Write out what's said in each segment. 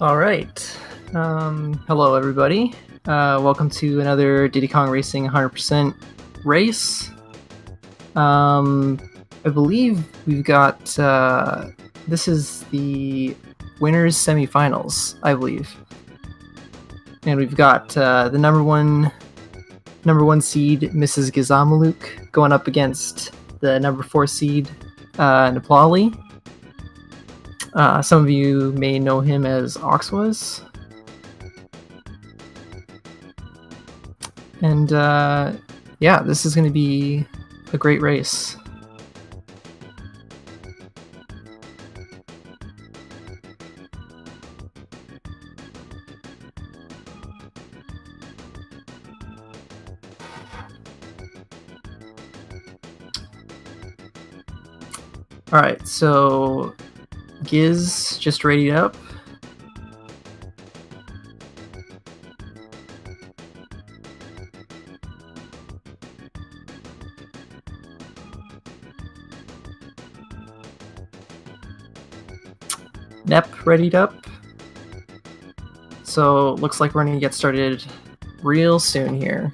All right. Hello, everybody. Welcome to another Diddy Kong Racing 100% race. I believe we've got this is the winners semifinals, I believe, and we've got the number one seed MrsGizamaluke going up against the number 4 seed neploli. Some of you may know him as Oxwas. And yeah, this is going to be a great race. Alright, so Giz just readied up. Nep readied up. So looks like we're going to get started real soon here.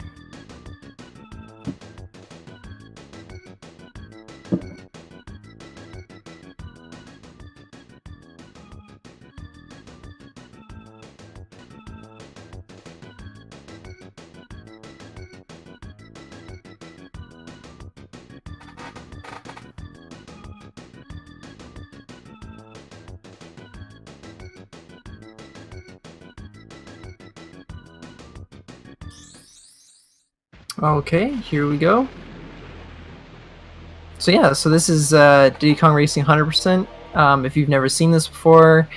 Okay, here we go. So yeah, so this is Diddy Kong Racing 100%. If you've never seen this before,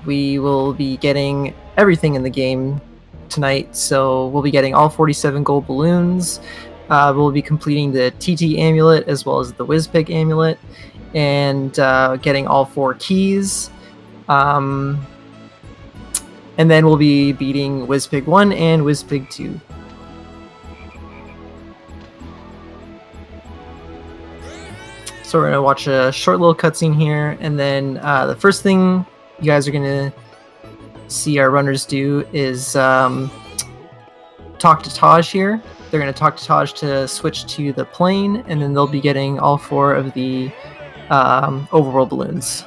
we will be getting everything in the game tonight. So we'll be getting all 47 gold balloons. We'll be completing the TT amulet as well as the Whizpig amulet, and getting all 4 keys. And then we'll be beating Whizpig 1 and Whizpig 2. So we're going to watch a short little cutscene here, and then the first thing you guys are going to see our runners do is talk to Taj here. They're going to talk to Taj to switch to the plane, and then they'll be getting all 4 of the overworld balloons.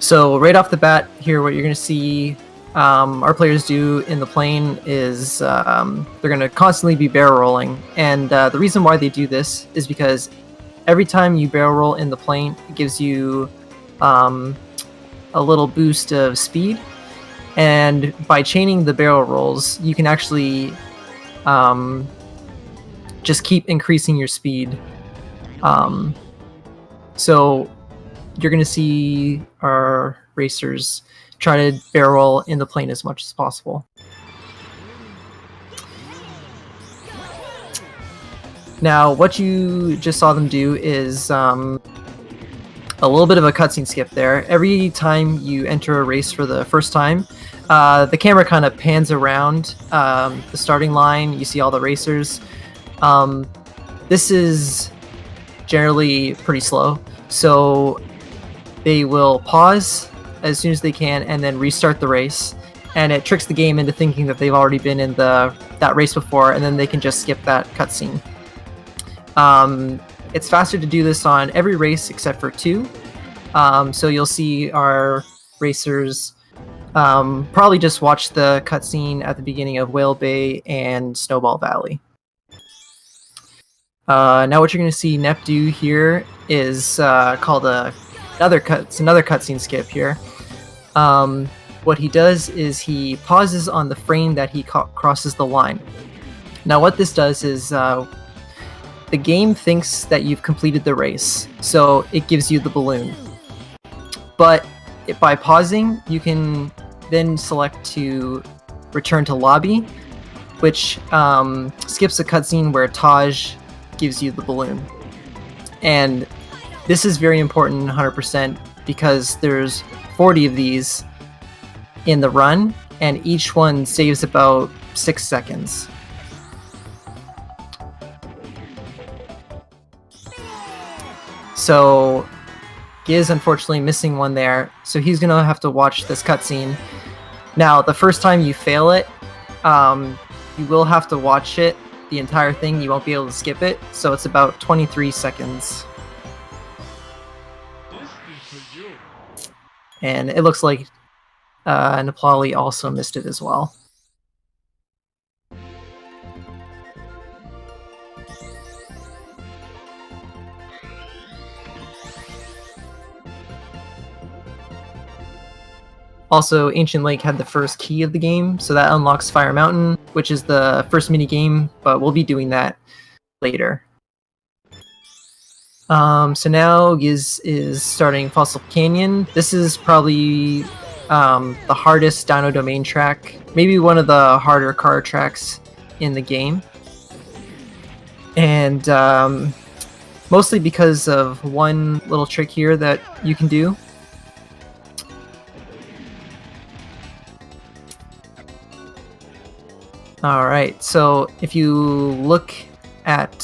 So right off the bat here, what you're going to see our players do in the plane is they're going to constantly be barrel rolling. And the reason why they do this is because every time you barrel roll in the plane, it gives you a little boost of speed. And by chaining the barrel rolls, you can actually just keep increasing your speed. So you're going to see our racers try to barrel roll in the plane as much as possible. Now, what you just saw them do is a little bit of a cutscene skip there. Every time you enter a race for the first time, the camera kind of pans around the starting line. You see all the racers. This is generally pretty slow, so they will pause as soon as they can and then restart the race, and it tricks the game into thinking that they've already been in that race before, and then they can just skip that cutscene. It's faster to do this on every race except for 2. So you'll see our racers probably just watch the cutscene at the beginning of Whale Bay and Snowball Valley. Now what you're going to see Nep do here is called another cutscene skip here. What he does is he pauses on the frame that he crosses the line. Now what this does is the game thinks that you've completed the race, so it gives you the balloon. But by pausing, you can then select to return to lobby, which skips a cutscene where Taj gives you the balloon. And this is very important 100% because there's 40 of these in the run, and each one saves about 6 seconds. So Giz unfortunately missing one there, so he's gonna have to watch this cutscene. Now, the first time you fail it, you will have to watch it, the entire thing. You won't be able to skip it, so it's about 23 seconds. And it looks like neploli also missed it as well. Also, Ancient Lake had the first key of the game, so that unlocks Fire Mountain, which is the first mini game, but we'll be doing that later. So now Giz is starting Fossil Canyon. This is probably the hardest Dino Domain track, maybe one of the harder car tracks in the game. And mostly because of one little trick here that you can do. Alright, so if you look at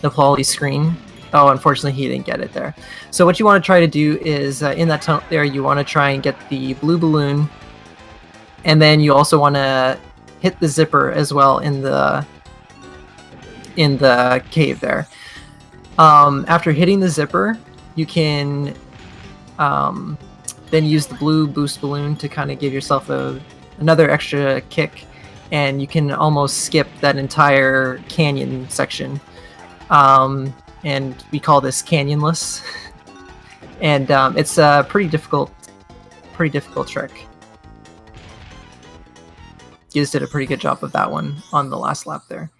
neploli's screen, oh, unfortunately he didn't get it there. So what you want to try to do is, in that tunnel there, you want to try and get the blue balloon, and then you also want to hit the zipper as well in the cave there. After hitting the zipper, you can then use the blue boost balloon to kind of give yourself another extra kick, and you can almost skip that entire canyon section. And we call this canyonless. And it's a pretty difficult trick. Giz did a pretty good job of that one on the last lap there.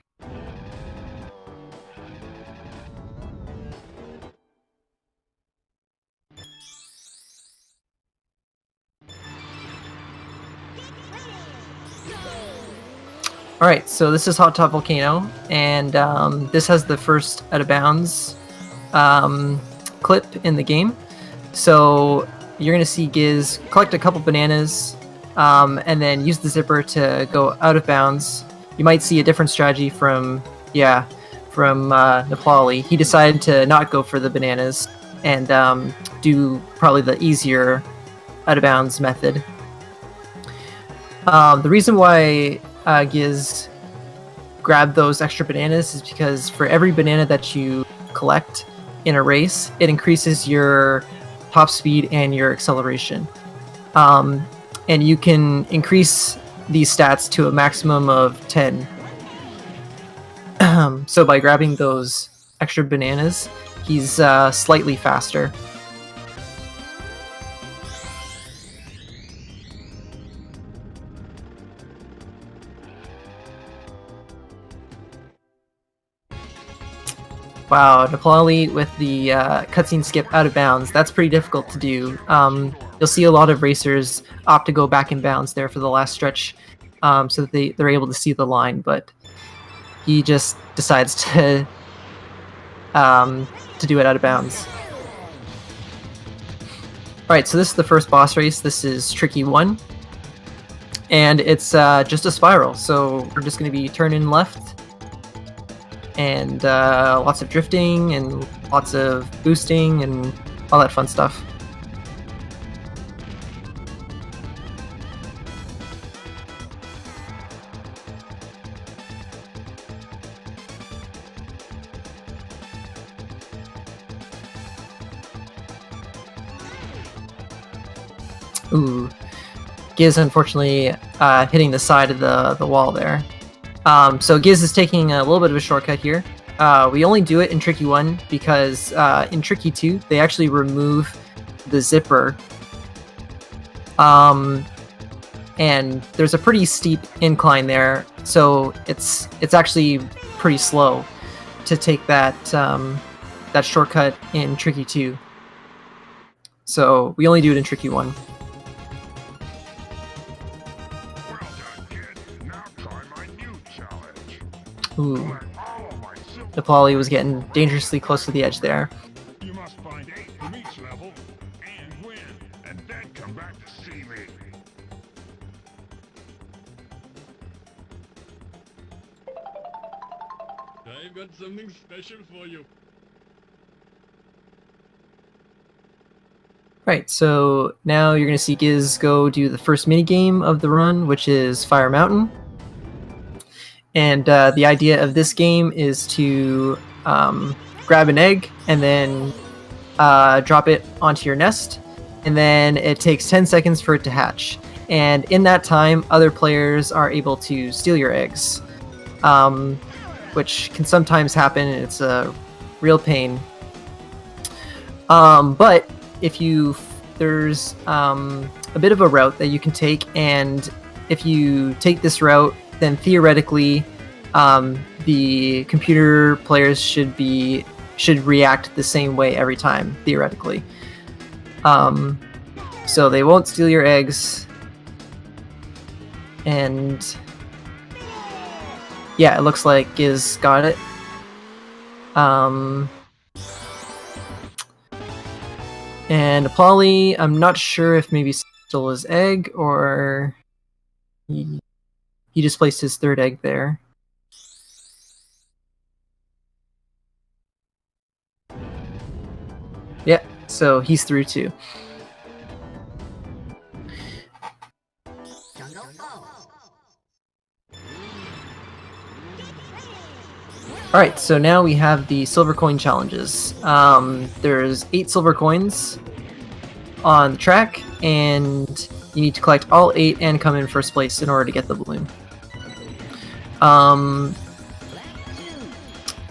Alright, so this is Hot Top Volcano, and this has the first out of bounds clip in the game. So you're going to see Giz collect a couple bananas, and then use the zipper to go out of bounds. You might see a different strategy from neploli. He decided to not go for the bananas and do probably the easier out of bounds method. The reason why Giz grabbed those extra bananas is because for every banana that you collect in a race, it increases your top speed and your acceleration. And you can increase these stats to a maximum of 10. So by grabbing those extra bananas, he's slightly faster. Wow, neploli with the cutscene skip out of bounds. That's pretty difficult to do. You'll see a lot of racers opt to go back in bounds there for the last stretch, so that they're able to see the line, but he just decides to do it out of bounds. Alright, so this is the first boss race. This is Tricky 1. And it's just a spiral, so we're just going to be turning left. And lots of drifting and lots of boosting and all that fun stuff. Ooh, Giz unfortunately hitting the side of the wall there. So Giz is taking a little bit of a shortcut here. We only do it in Tricky 1 because in Tricky 2 they actually remove the zipper. And there's a pretty steep incline there, so it's actually pretty slow to take that that shortcut in Tricky 2. So we only do it in Tricky 1. Ooh. Neploli was getting dangerously close to the edge there. You must find 8 from each level and win, and then come back to see me. I've got something special for you. Right, so now you're going to see Giz go do the first minigame of the run, which is Fire Mountain. And the idea of this game is to grab an egg and then drop it onto your nest, and then it takes 10 seconds for it to hatch. And in that time, other players are able to steal your eggs, which can sometimes happen, and it's a real pain. But if there's a bit of a route that you can take, and if you take this route, then theoretically the computer players should react the same way every time, theoretically. So they won't steal your eggs, and yeah, it looks like Giz got it. And Neploli, I'm not sure if maybe stole his egg or he just placed his third egg there. Yeah, so he's through too. Alright, so now we have the silver coin challenges. There's 8 silver coins on the track, and you need to collect all 8 and come in first place in order to get the balloon. A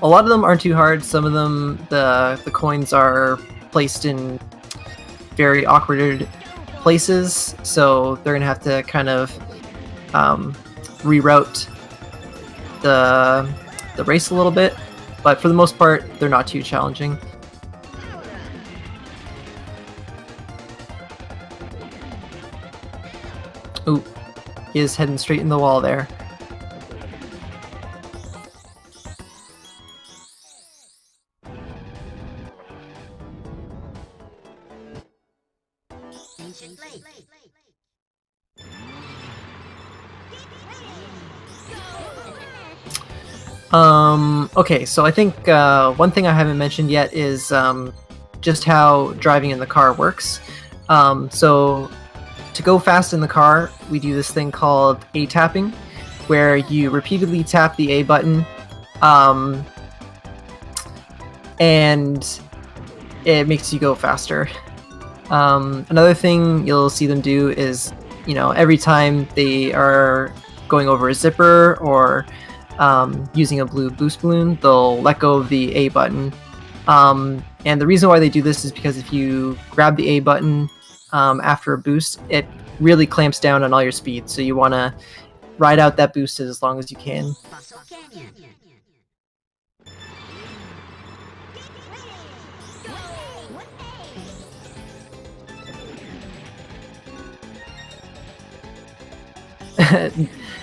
lot of them aren't too hard. Some of them, the coins are placed in very awkward places, so they're gonna have to kind of reroute the race a little bit, but for the most part, they're not too challenging. Ooh, he is heading straight in the wall there. Okay, so I think one thing I haven't mentioned yet is just how driving in the car works. So to go fast in the car, we do this thing called A tapping, where you repeatedly tap the A button, and it makes you go faster. Another thing you'll see them do is, every time they are going over a zipper or using a blue boost balloon, they'll let go of the A button. And the reason why they do this is because if you grab the A button after a boost, it really clamps down on all your speed, so you want to ride out that boost as long as you can.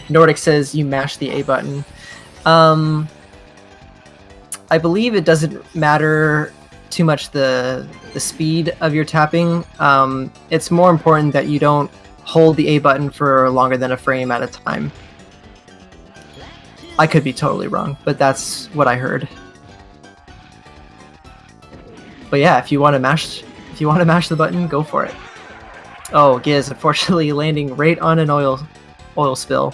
Nordic says you mash the A button. I believe it doesn't matter too much the speed of your tapping. It's more important that you don't hold the A button for longer than a frame at a time. I could be totally wrong, but that's what I heard. But yeah, if you want to mash the button, go for it. Oh, Giz, unfortunately landing right on an oil spill.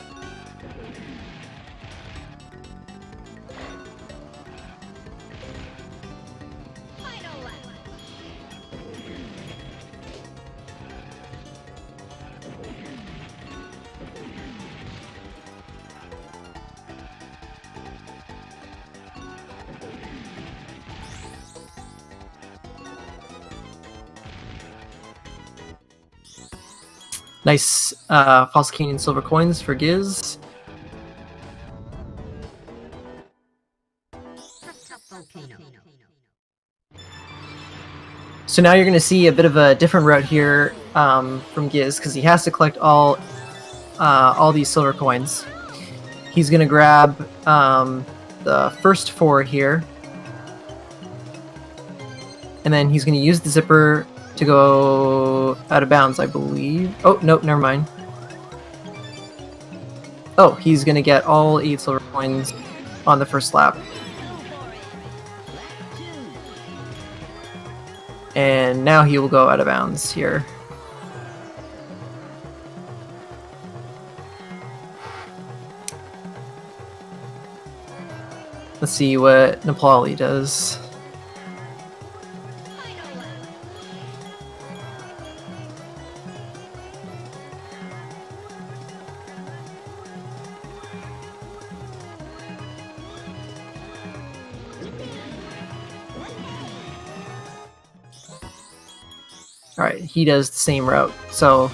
Nice Fossil Canyon silver coins for Giz. So now you're going to see a bit of a different route here from Giz, because he has to collect all these silver coins. He's going to grab the first 4 here. And then he's going to use the zipper to go out of bounds, I believe. Oh, nope, never mind. Oh, he's going to get all 8 silver coins on the first lap. And now he will go out of bounds here. Let's see what neploli does. Alright, he does the same route, so...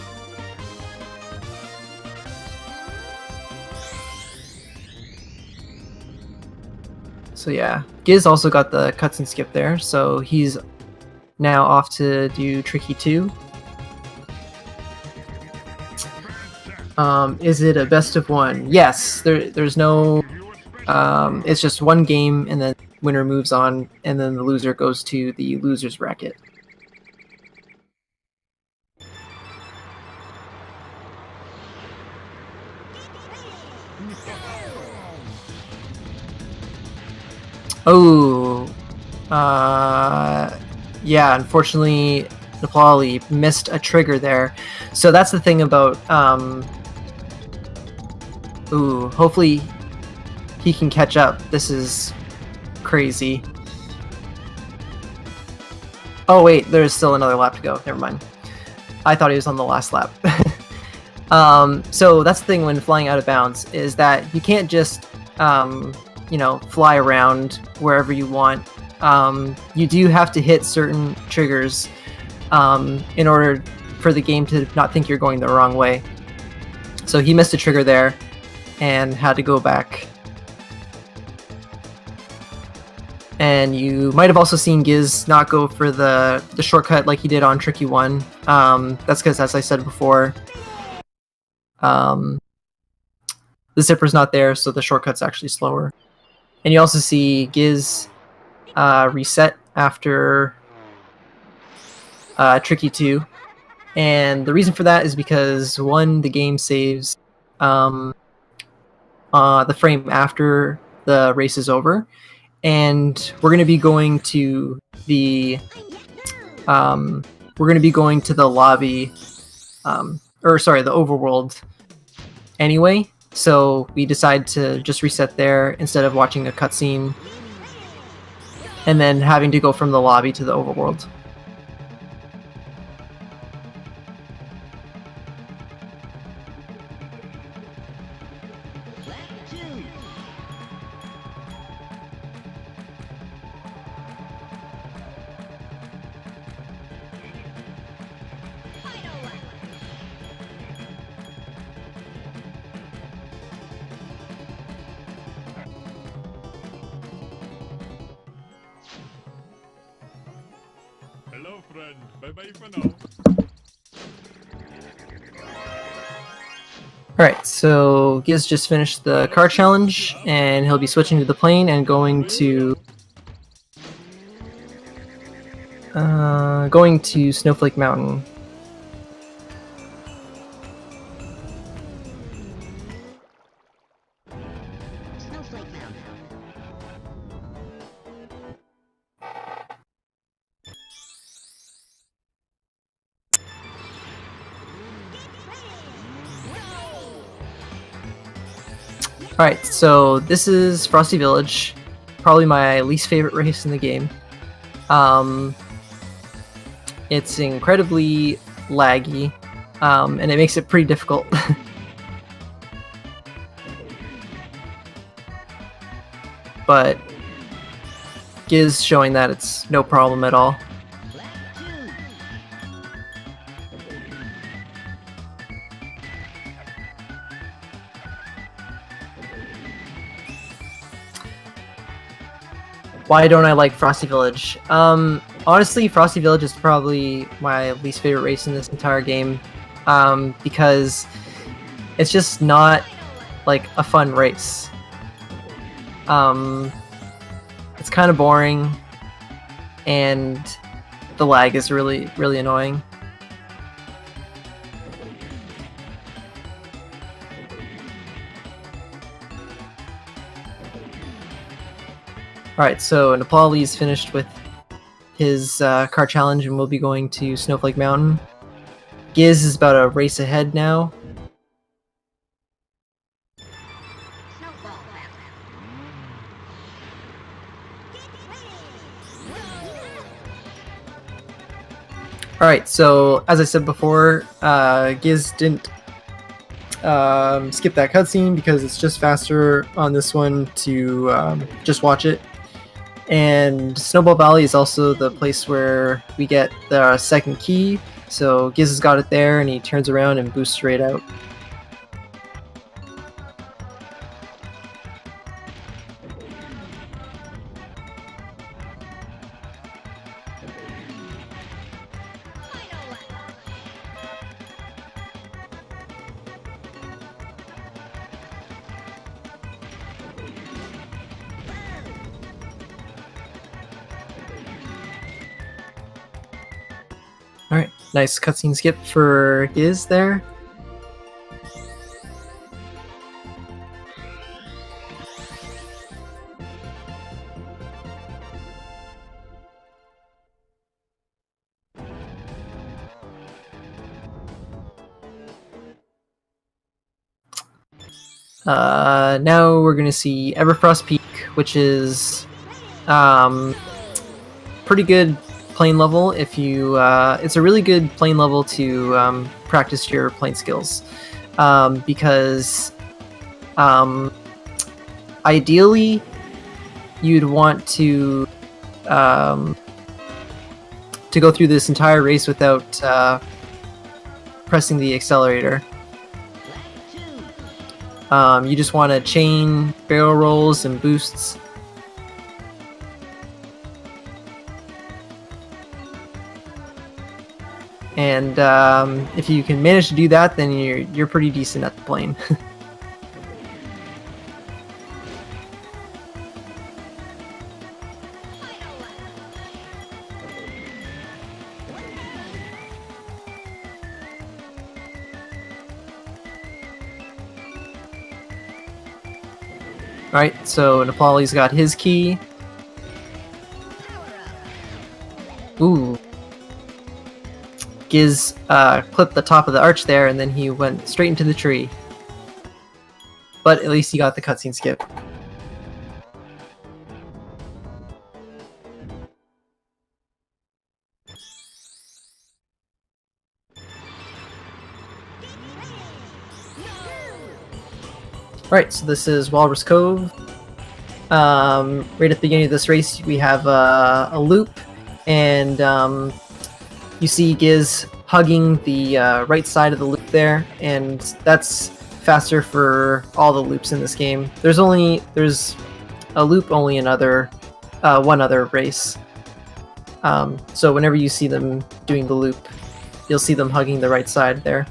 So yeah, Giz also got the cutscene skip there, so he's now off to do Tricky 2. Is it a best of 1? Yes, there's no... it's just one game, and then winner moves on, and then the loser goes to the loser's bracket. Oh, yeah, unfortunately, neploli missed a trigger there. So that's the thing about, ooh, hopefully he can catch up. This is crazy. Oh wait, there's still another lap to go. Never mind. I thought he was on the last lap. So that's the thing when flying out of bounds, is that you can't just, you know, fly around wherever you want. You do have to hit certain triggers in order for the game to not think you're going the wrong way. So he missed a trigger there and had to go back. And you might have also seen Giz not go for the shortcut like he did on Tricky 1. That's because, as I said before, the zipper's not there, so the shortcut's actually slower. And you also see Giz reset after Tricky 2. And the reason for that is because, 1, the game saves the frame after the race is over. And we're going to be going to the lobby, or sorry, the overworld anyway. So we decide to just reset there instead of watching a cutscene and then having to go from the lobby to the overworld. Hello, friend. Bye-bye for now. Alright, so Giz just finished the car challenge, and he'll be switching to the plane and going to Snowflake Mountain. Snowflake Mountain. Alright, so this is Frosty Village, probably my least favorite race in the game. It's incredibly laggy, and it makes it pretty difficult. But Giz showing that it's no problem at all. Why don't I like Frosty Village? Honestly, Frosty Village is probably my least favorite race in this entire game, because it's just not like a fun race. It's kind of boring, and the lag is really, really annoying. Alright, so Neploli's finished with his car challenge, and we'll be going to Snowflake Mountain. Giz is about a race ahead now. Snowball battle. Alright, so as I said before, Giz didn't skip that cutscene because it's just faster on this one to just watch it. And Snowball Valley is also the place where we get the second key, so Giz has got it there and he turns around and boosts straight out. Alright, nice cutscene skip for Giz there. Now we're gonna see Everfrost Peak, which is pretty good plane level. If you, it's a really good plane level to practice your plane skills, because ideally you'd want to go through this entire race without pressing the accelerator. You just want to chain barrel rolls and boosts. And if you can manage to do that, then you're pretty decent at the plane. Alright, so Neploli's got his key. Ooh. Giz clipped the top of the arch there, and then he went straight into the tree. But at least he got the cutscene skip. Alright, so this is Walrus Cove. Right at the beginning of this race, we have a loop, and you see Giz hugging the right side of the loop there, and that's faster for all the loops in this game. There's a loop only in one other race. So whenever you see them doing the loop, you'll see them hugging the right side there.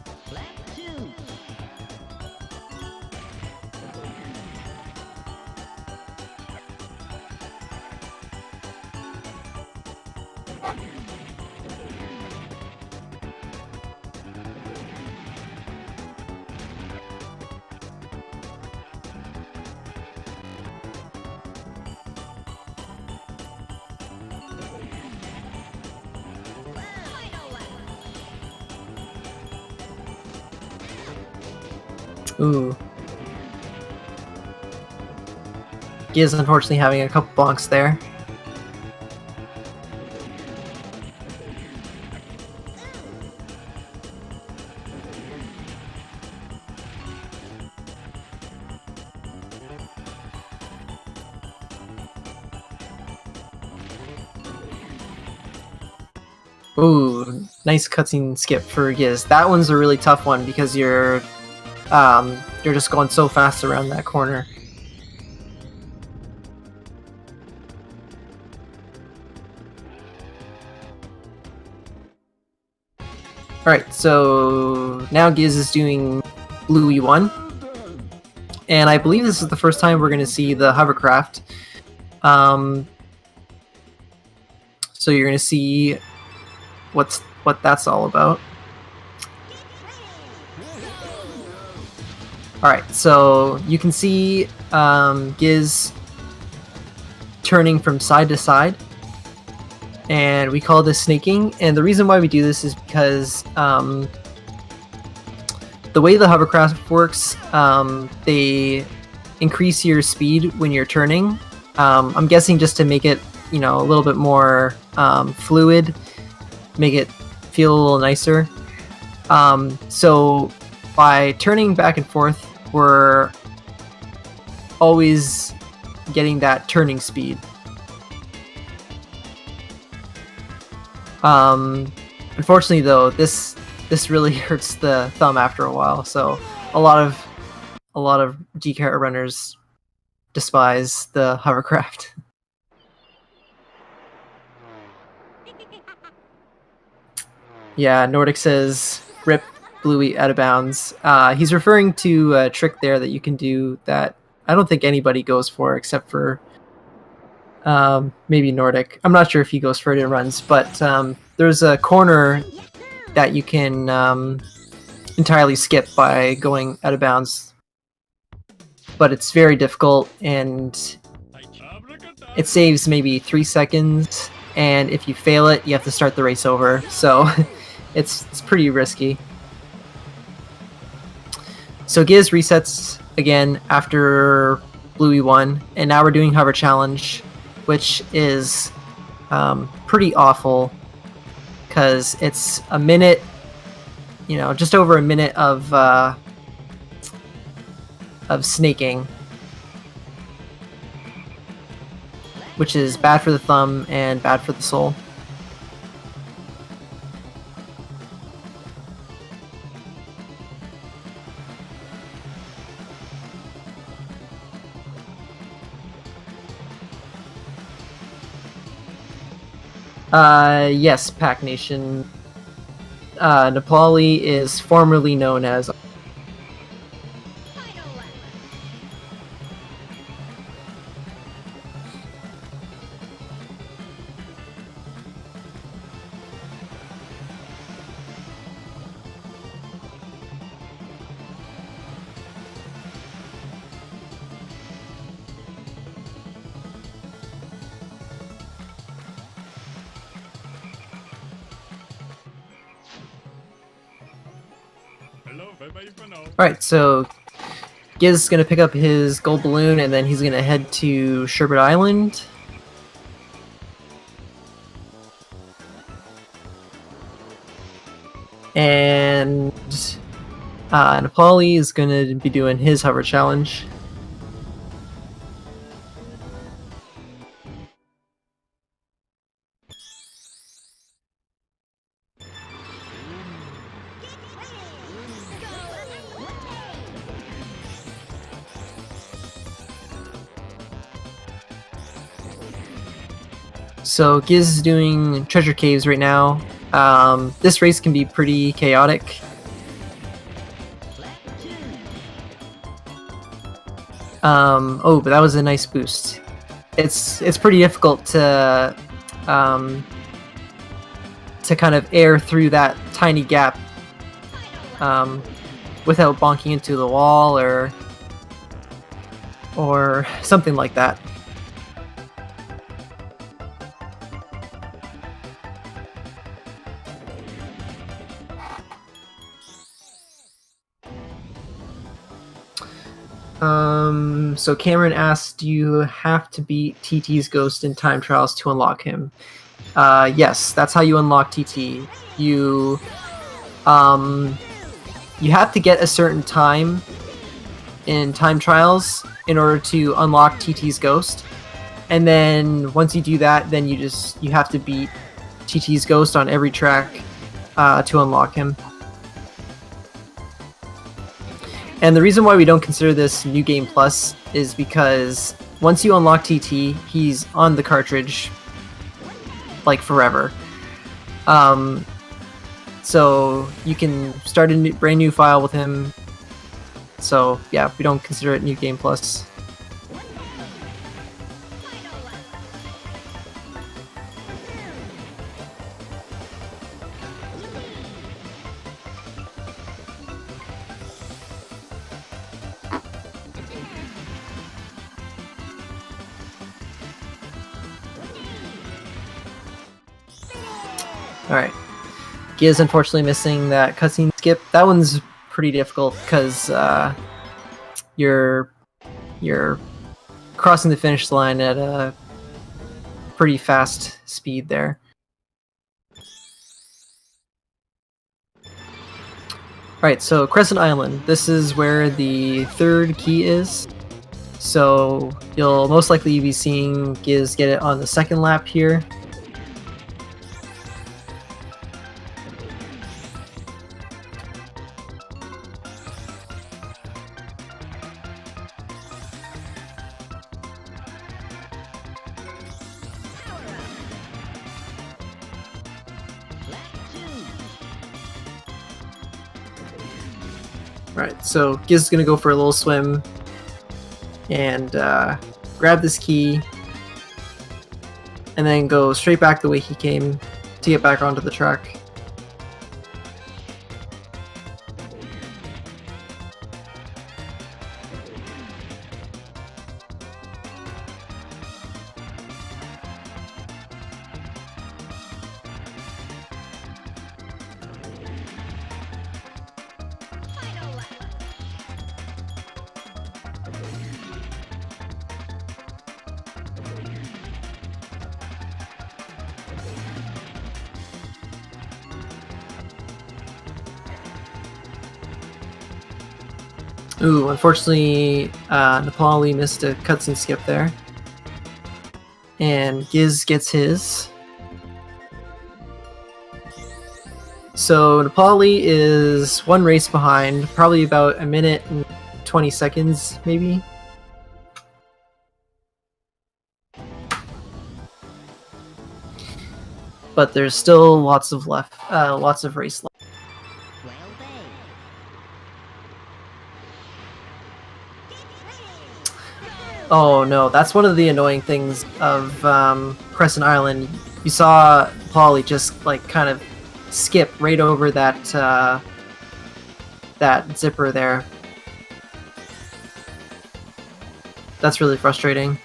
Ooh. Giz unfortunately having a couple bonks there. Ooh, nice cutscene skip for Giz. That one's a really tough one because you're just going so fast around that corner. Alright, so now Giz is doing Blue E1. and I believe this is the first time we're going to see the hovercraft. So you're going to see what that's all about. Alright, so you can see Giz turning from side to side, and we call this snaking. And the reason why we do this is because the way the hovercraft works, they increase your speed when you're turning. I'm guessing just to make it, you know, a little bit more fluid, make it feel a little nicer. So by turning back and forth, we're always getting that turning speed. Unfortunately, though, this really hurts the thumb after a while. So a lot of G-Kart runners despise the hovercraft. Yeah, Nordic says, "Rip Bluey out of bounds." He's referring to a trick there that you can do that I don't think anybody goes for except for maybe Nordic. I'm not sure if he goes for it in runs, but there's a corner that you can entirely skip by going out of bounds. But it's very difficult, and it saves maybe 3 seconds, and if you fail it, you have to start the race over. So it's pretty risky. So Giz resets again after Bluey won, and now we're doing Hover Challenge, which is pretty awful because it's a minute, you know, just over a minute of snaking, which is bad for the thumb and bad for the soul. Yes, Pack Nation. Neploli is formerly known as Alright, so Giz is going to pick up his gold balloon, and then he's going to head to Sherbet Island. And Nepali is going to be doing his hover challenge. So Giz is doing treasure caves right now. This race can be pretty chaotic. Oh, but that was a nice boost. It's pretty difficult to kind of air through that tiny gap without bonking into the wall or something like that. So Cameron asked, do you have to beat TT's ghost in time trials to unlock him? Yes, that's how you unlock TT. You have to get a certain time in time trials in order to unlock TT's ghost. And then once you do that, then you have to beat TT's ghost on every track to unlock him. And the reason why we don't consider this New Game Plus is because once you unlock TT, he's on the cartridge like forever. So you can start a brand new file with him, So yeah, we don't consider it New Game Plus. Alright. Giz unfortunately missing that cutscene skip. That one's pretty difficult because you're crossing the finish line at a pretty fast speed there. Alright, so Crescent Island. This is where the third key is. So you'll most likely be seeing Giz get it on the second lap here. Alright, so Giz is gonna go for a little swim and grab this key and then go straight back the way he came to get back onto the track. Ooh, unfortunately, neploli missed a cutscene skip there. And Giz gets his. So neploli is one race behind, probably about a minute and 20 seconds, maybe. But there's still lots of race left. Oh no, that's one of the annoying things of Crescent Island. You saw Polly just like kind of skip right over that that zipper there. That's really frustrating.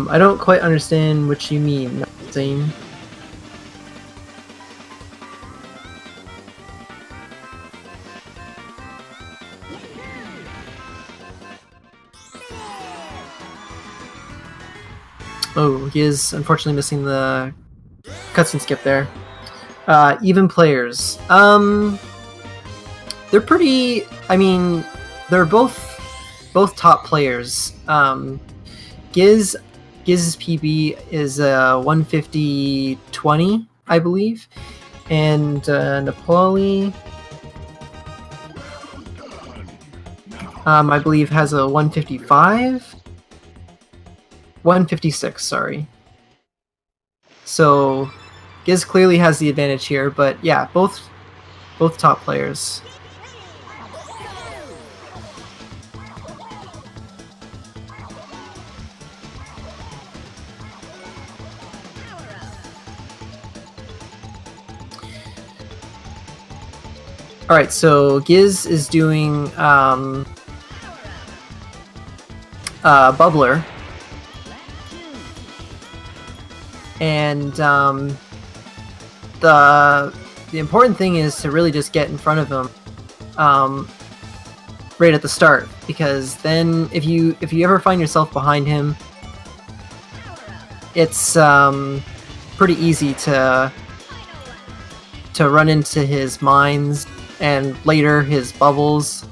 I don't quite understand what you mean, not the same. Oh, he is unfortunately missing the cutscene skip there. Even players. They're pretty, I mean, they're both top players. Giz's PB is 150-20, I believe, and neploli, I believe, has a 156, sorry. So Giz clearly has the advantage here, but yeah, both top players. Alright, so Giz is doing Bubbler. And the important thing is to really just get in front of him right at the start, because then if you ever find yourself behind him, it's pretty easy to run into his mines and later his bubbles,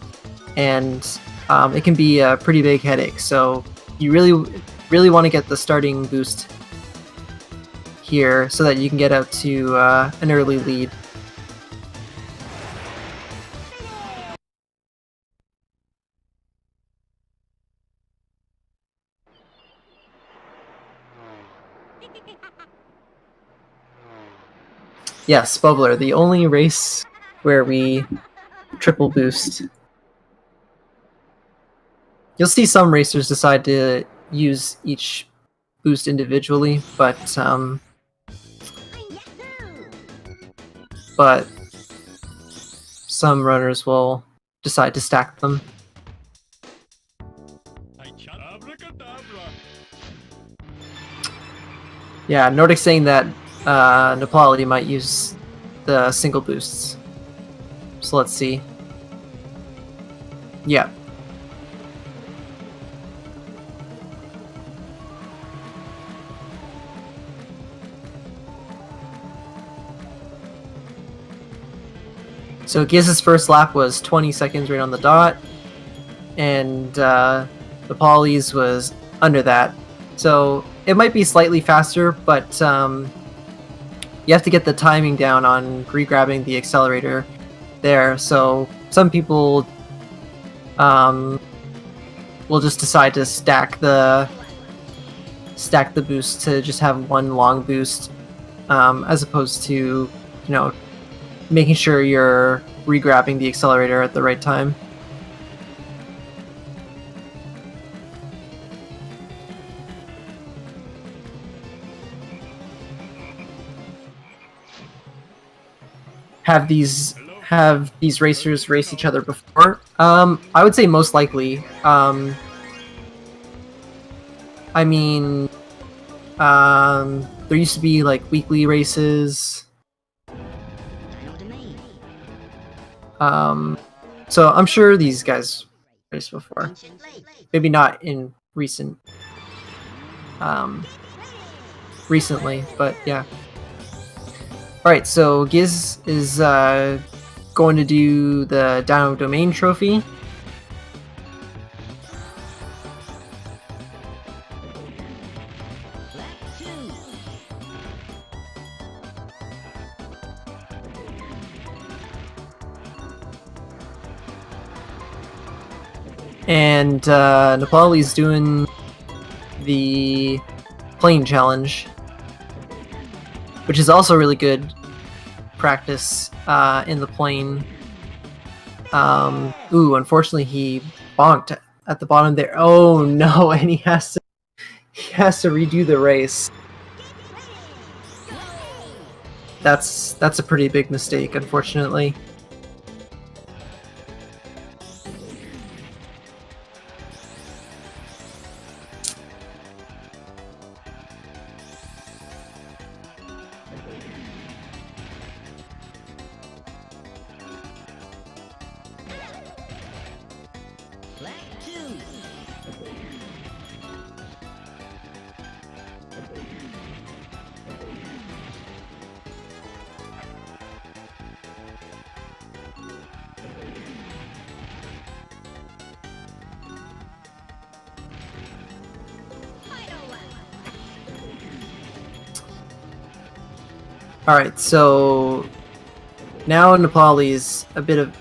and it can be a pretty big headache. So you really want to get the starting boost here so that you can get out to an early lead. Yes, Bubbler, the only race where we triple boost. You'll see some racers decide to use each boost individually, but some runners will decide to stack them. Abracadabra. Yeah, Nordic's saying that neploli might use the single boosts. So let's see. Yeah. So Giz's first lap was 20 seconds right on the dot, and neploli's was under that. So it might be slightly faster, but you have to get the timing down on re-grabbing the accelerator there. So some people will just decide to stack the boost to just have one long boost, as opposed to, you know, making sure you're re-grabbing the accelerator at the right time. Have these racers race each other before? I would say most likely. I mean, there used to be like weekly races. So I'm sure these guys raced before. Maybe not in recently, but yeah. Alright, so Giz is going to do the Dino Domain trophy. And neploli's doing the plane challenge, which is also really good practice in the plane. Ooh, unfortunately he bonked at the bottom there. Oh no, and he has to redo the race. That's a pretty big mistake, unfortunately. Alright, so now neploli's a bit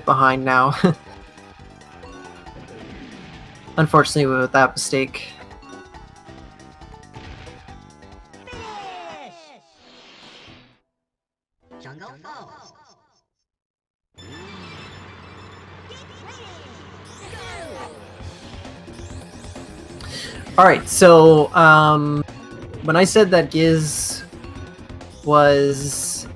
behind now. Unfortunately, with that mistake. Alright, so when I said that Giz was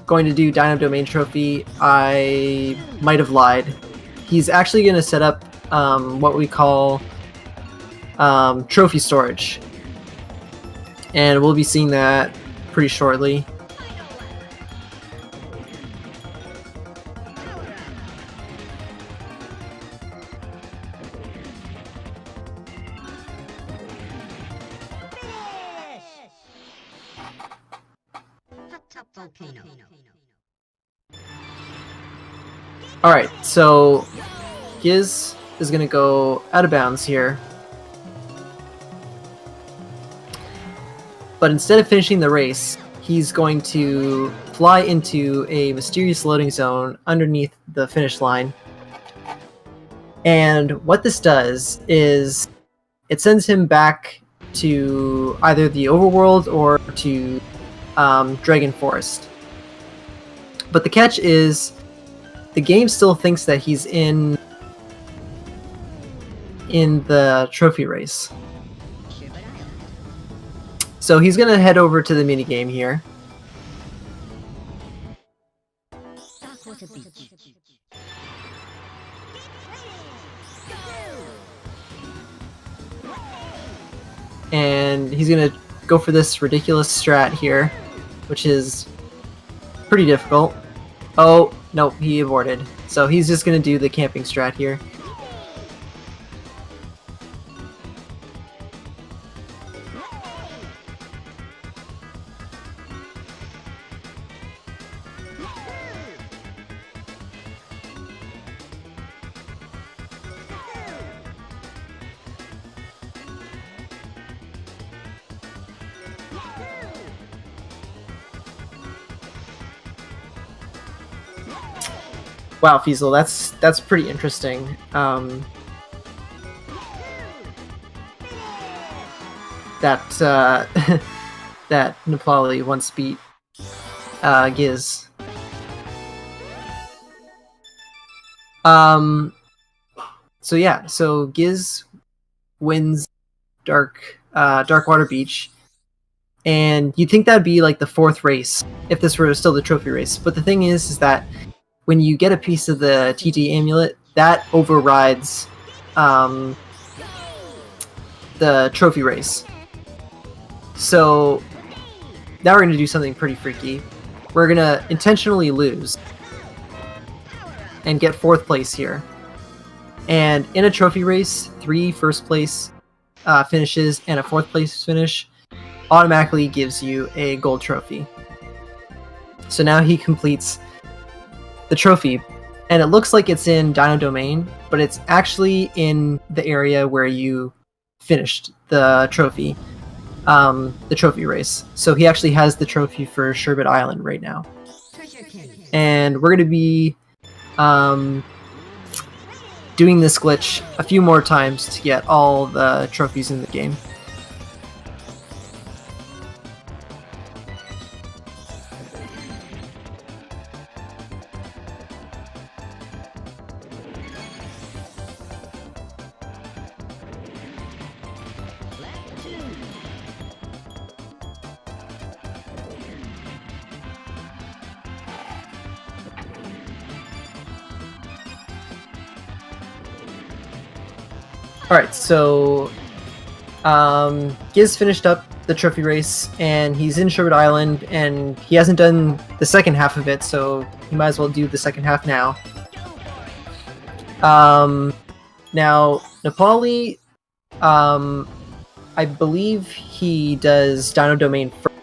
going to do Dino Domain Trophy, I might have lied. He's actually going to set up what we call trophy storage, and we'll be seeing that pretty shortly. Alright, so Giz is going to go out of bounds here. but instead of finishing the race, he's going to fly into a mysterious loading zone underneath the finish line. And what this does is it sends him back to either the overworld or to Dragon Forest. But the catch is the game still thinks that he's in the trophy race. So he's going to head over to the minigame here. And he's going to go for this ridiculous strat here, which is pretty difficult. Oh, no, he aborted. So he's just going to do the camping strat here. Wow, Fiesel, that's pretty interesting. That that neploli once beat Giz. So yeah, so Giz wins Darkwater Beach, and you'd think that'd be like the 4th race if this were still the trophy race. But the thing is that when you get a piece of the TT amulet, that overrides the trophy race. So now we're going to do something pretty freaky. We're going to intentionally lose and get 4th place here. And in a trophy race, 3 first place finishes and a 4th place finish automatically gives you a gold trophy. So now he completes the trophy, and it looks like it's in Dino Domain, but it's actually in the area where you finished the trophy race. So he actually has the trophy for Sherbet Island right now. And we're going to be doing this glitch a few more times to get all the trophies in the game. Alright, so Giz finished up the trophy race, and he's in Sherbet Island, and he hasn't done the second half of it, so he might as well do the second half now. Now, neploli, I believe he does Dino Domain first,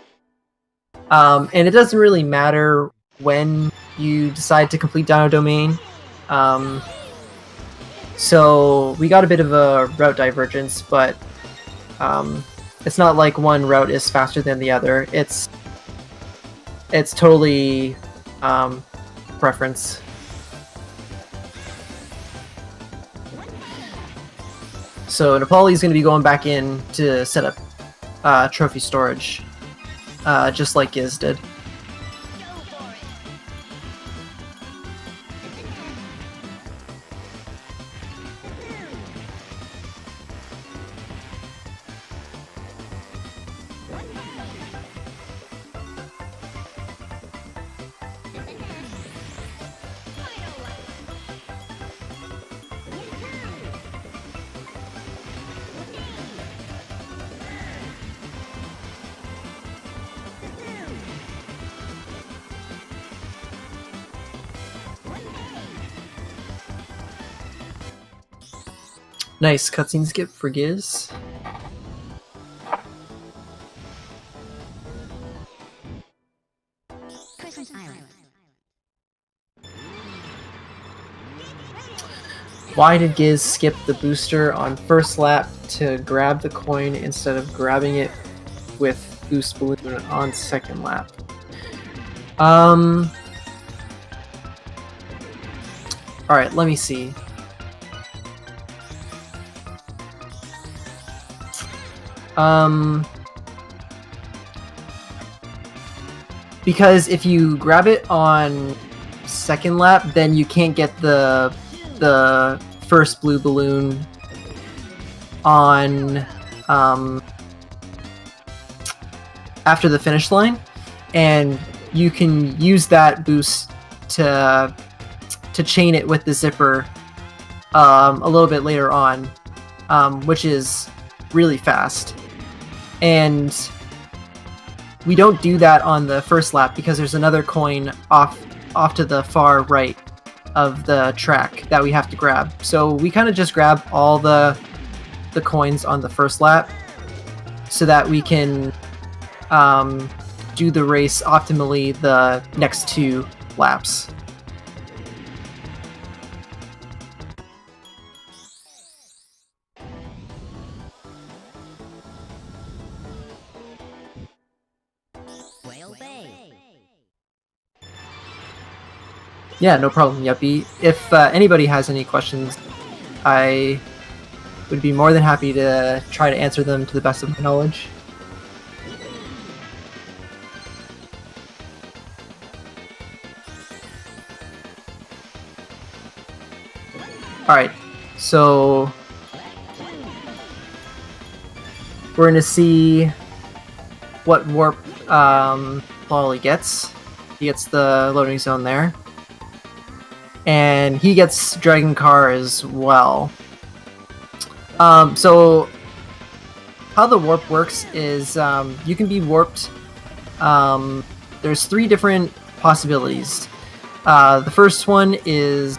and it doesn't really matter when you decide to complete Dino Domain. So we got a bit of a route divergence, but it's not like one route is faster than the other. It's totally preference. So neploli is going to be going back in to set up trophy storage, just like Giz did. Nice cutscene skip for Giz. Why did Giz skip the booster on first lap to grab the coin instead of grabbing it with boost balloon on second lap. Alright, let me see. Because if you grab it on second lap, then you can't get the first blue balloon on after the finish line, and you can use that boost to chain it with the zipper a little bit later on, which is really fast. And we don't do that on the first lap because there's another coin off to the far right of the track that we have to grab. So we kind of just grab all the coins on the first lap so that we can do the race optimally the next 2 laps. Yeah, no problem, Yuppie. If anybody has any questions, I would be more than happy to try to answer them to the best of my knowledge. Alright, so we're going to see what warp Lolly gets. He gets the loading zone there. And he gets Dragon Car as well. So how the warp works is you can be warped. There's 3 different possibilities. The first one is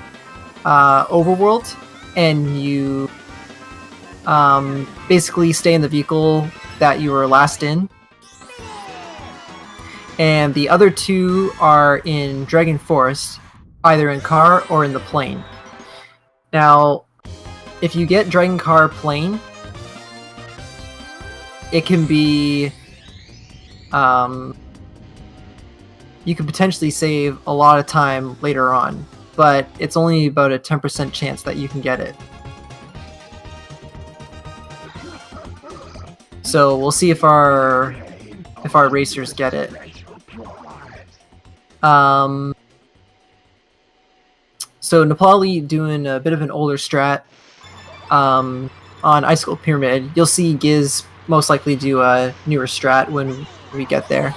Overworld, and you basically stay in the vehicle that you were last in. And the other 2 are in Dragon Forest, either in car or in the plane. Now, if you get Dragon Car plane, it can be you could potentially save a lot of time later on, but it's only about a 10% chance that you can get it. So we'll see if our racers get it. So neploli doing a bit of an older strat on Icicle Pyramid. You'll see Giz most likely do a newer strat when we get there.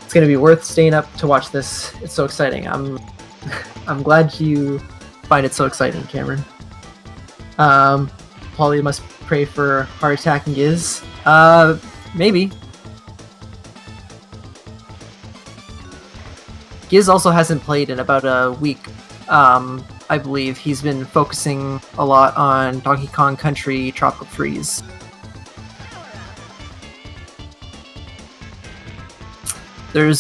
It's gonna be worth staying up to watch this. It's so exciting. I'm glad you find it so exciting, Cameron. Polly must pray for heart attack and Giz. Maybe. Giz also hasn't played in about a week. I believe he's been focusing a lot on Donkey Kong Country Tropical Freeze. There's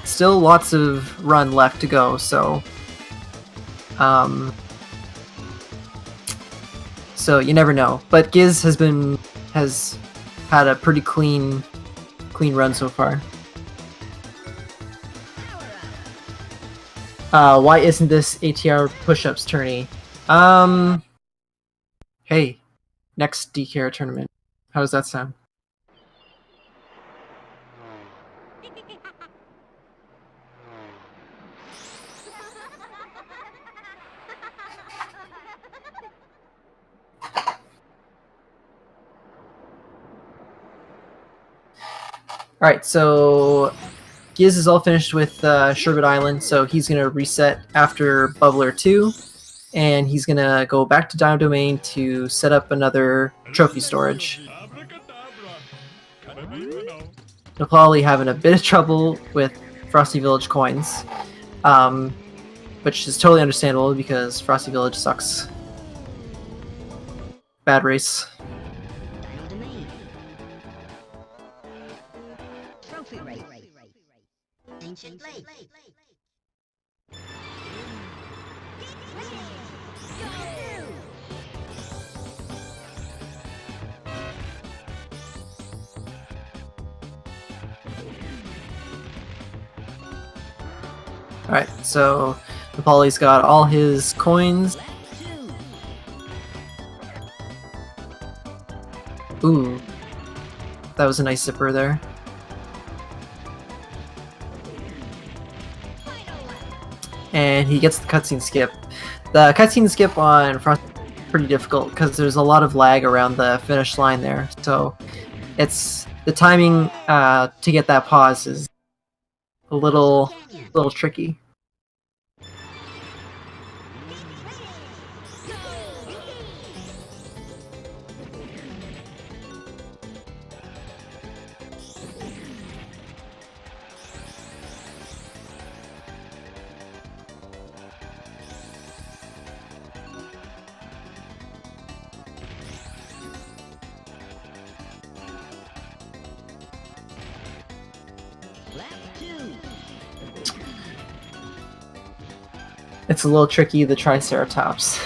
still lots of run left to go, so so you never know. But Giz has had a pretty clean run so far. Why isn't this ATR push-ups tourney? Hey, next DKR tournament. How does that sound? Alright, so Giz is all finished with Sherbet Island, so he's going to reset after Bubbler 2, and he's going to go back to Dino Domain to set up another trophy storage. neploli having a bit of trouble with Frosty Village coins, which is totally understandable because Frosty Village sucks. Bad race. Trophy race. Ancient Lake. Alright, so Neploli's got all his coins. Ooh, that was a nice zipper there. And he gets the cutscene skip. The cutscene skip on Frost is pretty difficult because there's a lot of lag around the finish line there. So it's the timing to get that pause is a little tricky. It's a little tricky, the Triceratops.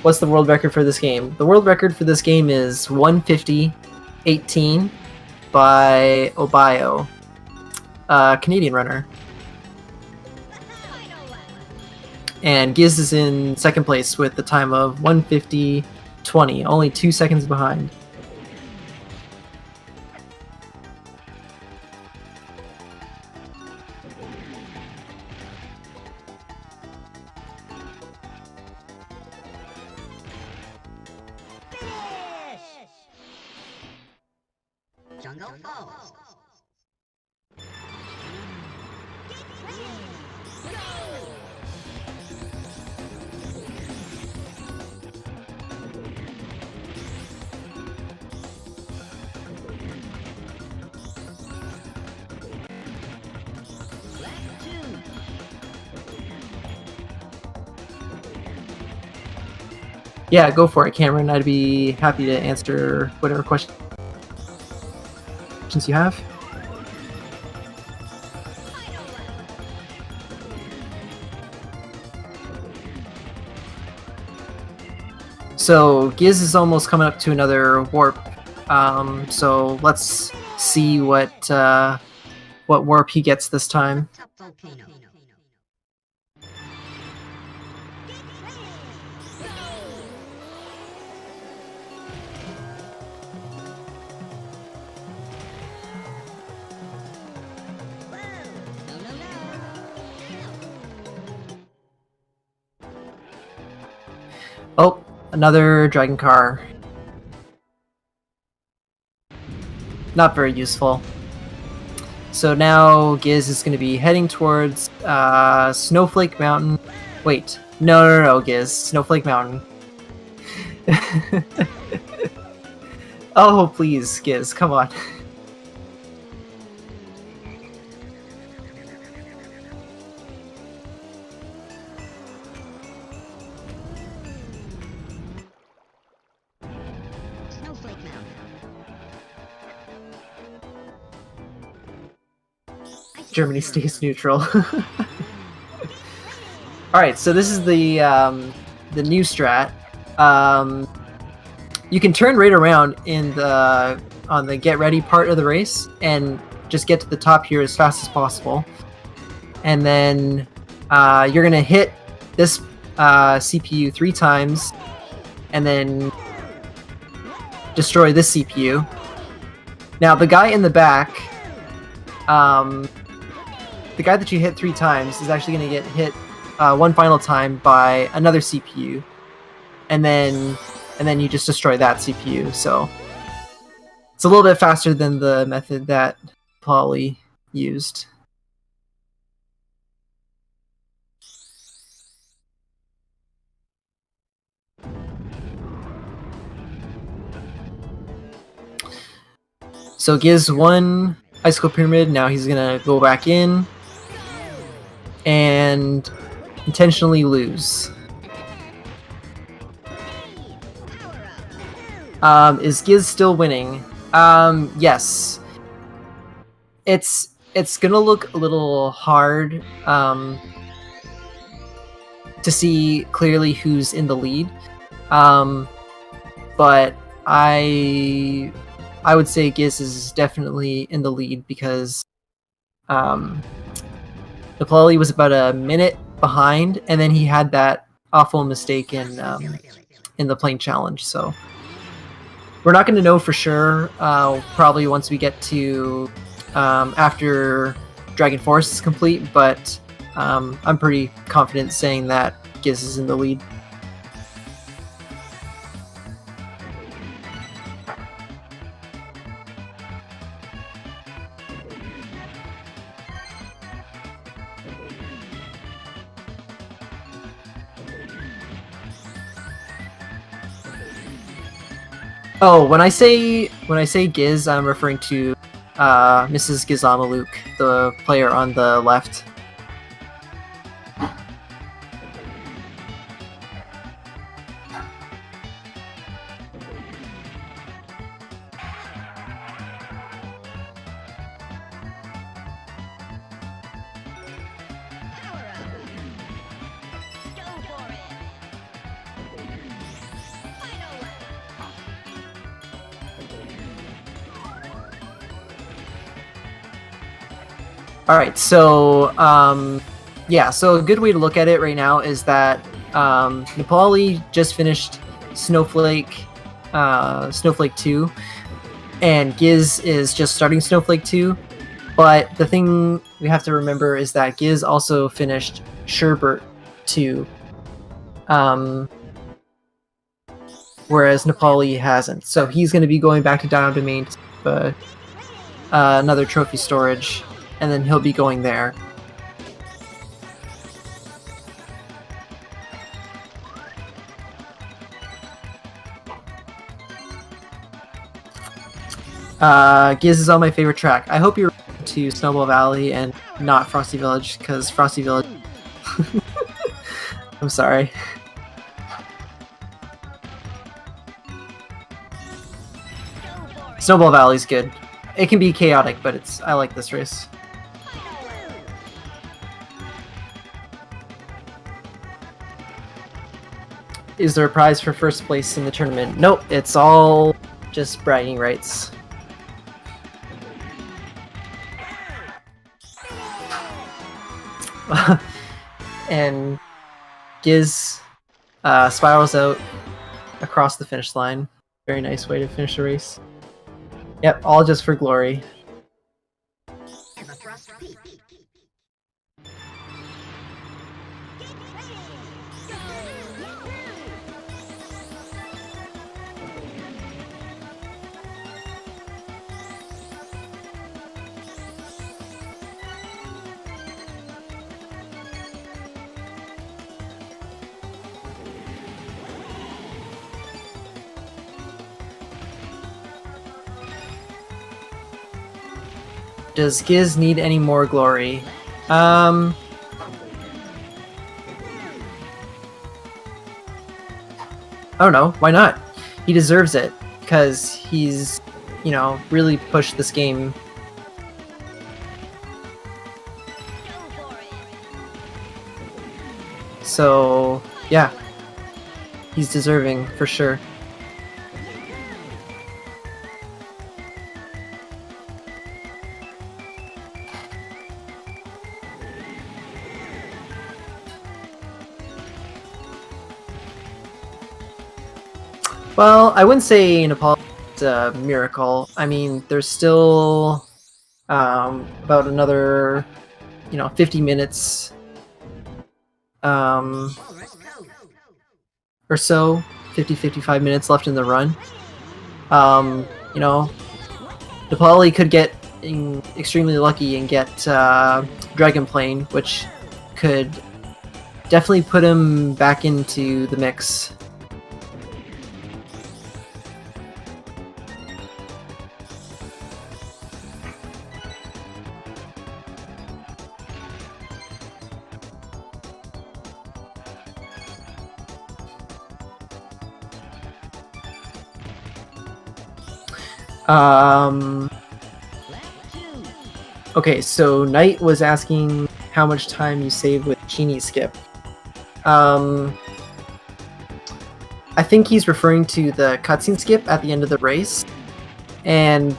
What's the world record for this game? The world record for this game is 150.18 by Obio, a Canadian runner. And Giz is in second place with the time of 150.20, only 2 seconds behind. Jungle Falls. Yeah, go for it, Cameron. I'd be happy to answer whatever questions you have. So Giz is almost coming up to another warp. So let's see what warp he gets this time. Top volcano. Oh, another dragon car. Not very useful. So now Giz is going to be heading towards Snowflake Mountain. Wait, no, Giz. Snowflake Mountain. Oh, please, Giz, come on. Snowflake Mountain. Germany stays neutral. Alright, so this is the new strat. You can turn right around on the get ready part of the race and just get to the top here as fast as possible. And then you're gonna hit this CPU 3 times and then destroy this CPU. Now the guy in the back, the guy that you hit 3 times is actually going to get hit one final time by another CPU, and then you just destroy that CPU. So it's a little bit faster than the method that Polly used. So Giz won Icicle Pyramid. Now he's gonna go back in and intentionally lose. Is Giz still winning? Yes. It's gonna look a little hard to see clearly who's in the lead, but I would say Giz is definitely in the lead because neploli was about a minute behind, and then he had that awful mistake in the plane challenge. So we're not going to know for sure. Probably once we get to after Dragon Force is complete, but I'm pretty confident saying that Giz is in the lead. Oh, when I say Giz, I'm referring to MrsGizamaluke, the player on the left. Power up. Go for it. Final lap. All right, so yeah, so a good way to look at it right now is that neploli just finished Snowflake 2, and Giz is just starting Snowflake 2. But the thing we have to remember is that Giz also finished Sherbert 2, whereas neploli hasn't. So he's going to be going back to Dial Domain to another trophy storage, and then he'll be going there. Giz is on my favorite track. I hope you're to Snowball Valley and not Frosty Village, because Frosty Village... I'm sorry. Snowball Valley's good. It can be chaotic, but I like this race. Is there a prize for first place in the tournament? Nope, it's all just bragging rights. And Giz spirals out across the finish line. Very nice way to finish the race. Yep, all just for glory. And the thrust peak. Does Giz need any more glory? I don't know. Why not? He deserves it because he's, you know, really pushed this game. So, yeah. He's deserving for sure. Well, I wouldn't say Nepal is a miracle. I mean, there's still about another, 50 minutes or so, 55 minutes left in the run. Nepali could get extremely lucky and get Dragon Plane, which could definitely put him back into the mix. Okay, so Knight was asking how much time you save with Genie Skip. I think he's referring to the cutscene skip at the end of the race, and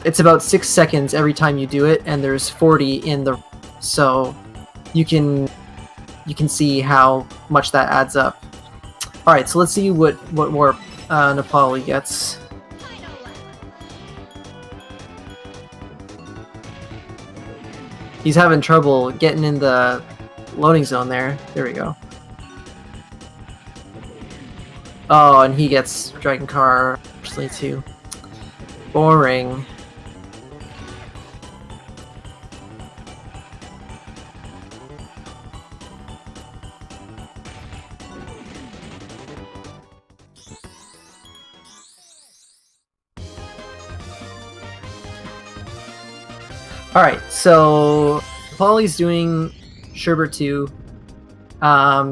it's about 6 seconds every time you do it, and there's 40 in the So you can see how much that adds up. All right, so let's see what more neploli gets. He's having trouble getting in the loading zone there. There we go. Oh, and he gets Dragon Car actually too. Boring. Alright, so Polly's doing Sherbert 2.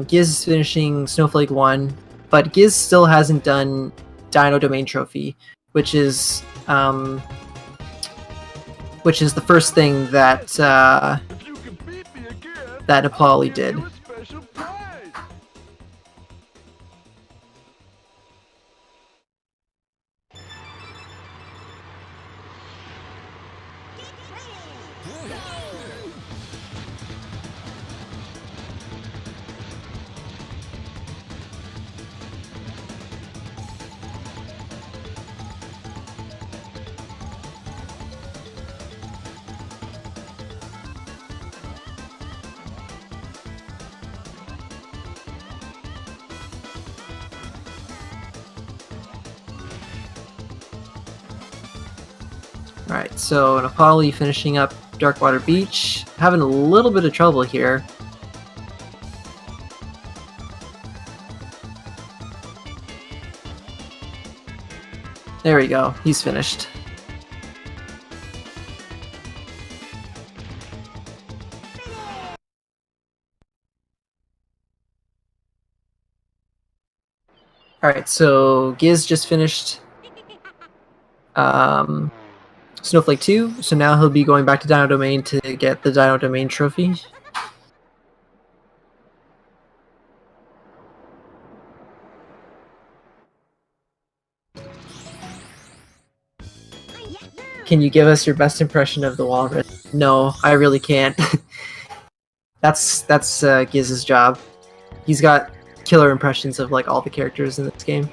Giz is finishing Snowflake 1, but Giz still hasn't done Dino Domain Trophy, which is the first thing that If you can beat me again, that neploli did. you a special prize. Alright, so neploli finishing up Darkwater Beach. Having a little bit of trouble here. There we go, he's finished. Alright, so Giz just finished Snowflake 2, so now he'll be going back to Dino Domain to get the Dino Domain trophy. Can you give us your best impression of the walrus? No, I really can't. that's Giz's job. He's got killer impressions of like all the characters in this game.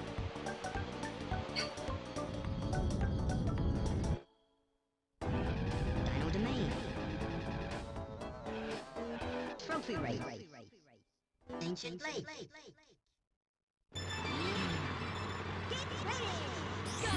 Dino Domain. Trophy race. Ancient Lake. Get ready. Go.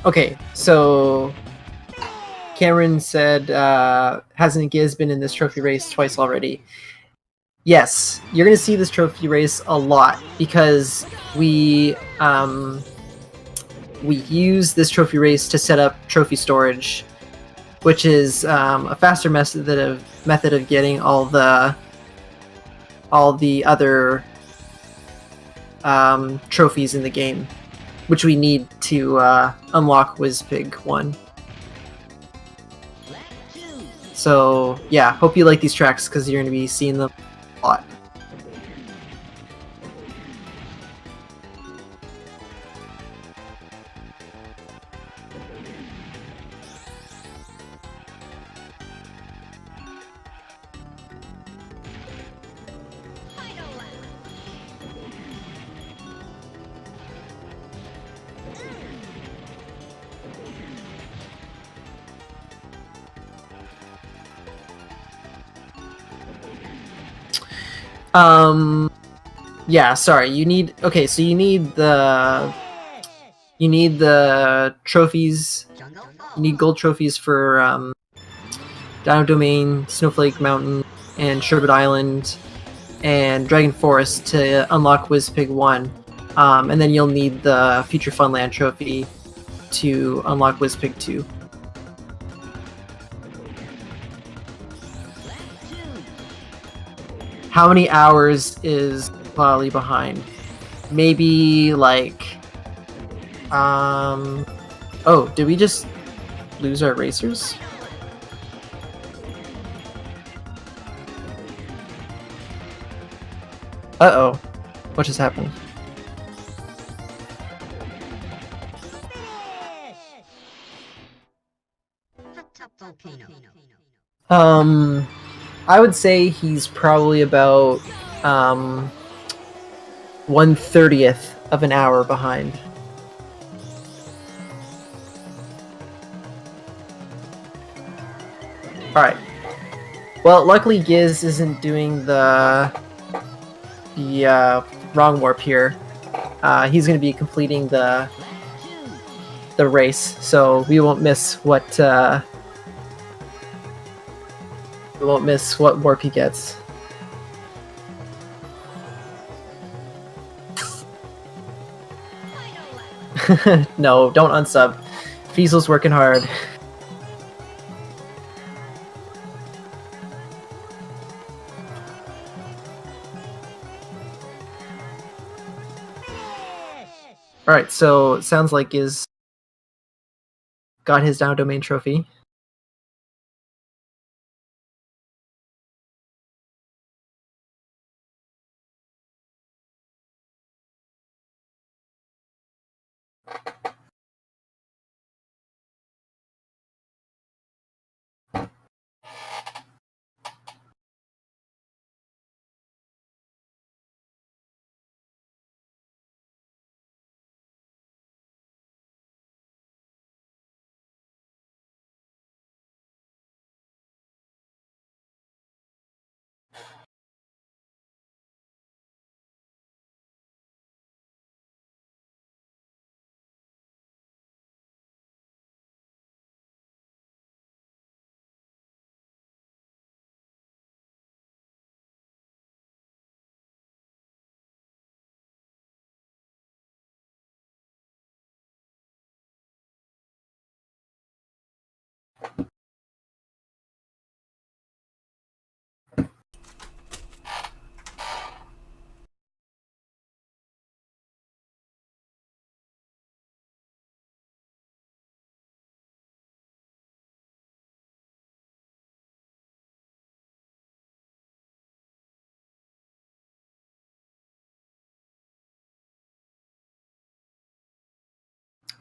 Okay, so Cameron said, hasn't Giz been in this trophy race twice already? Yes, you're gonna see this trophy race a lot because we use this trophy race to set up trophy storage, which is a faster method of getting all the other trophies in the game, which we need to unlock Wizpig 1. So yeah, hope you like these tracks because you're going to be seeing them a lot. Yeah, sorry, you need the trophies. You need gold trophies for Dino Domain, Snowflake Mountain, and Sherbet Island, and Dragon Forest to unlock Wizpig 1. And then you'll need the Future Funland trophy to unlock Wizpig 2. how many hours is Polly behind? Maybe like, oh, did we just lose our racers? Uh-oh. What just happened? Hot top volcano. I would say he's probably about 1/30th of an hour behind. Alright. Well, luckily Giz isn't doing the wrong warp here. He's going to be completing the race, so we won't miss what warp he gets. No, don't unsub. Fiesel's working hard. Alright, so it sounds like Giz got his down domain trophy.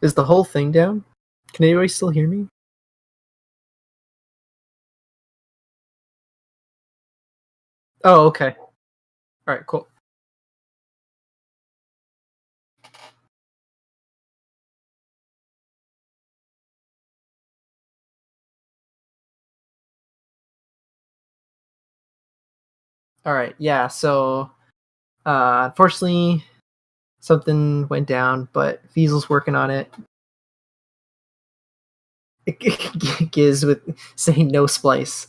Is the whole thing down? Can anybody still hear me? Oh, okay. Alright, cool. Alright, yeah, so unfortunately something went down, but Fiesel's working on it. Giz with saying no splice.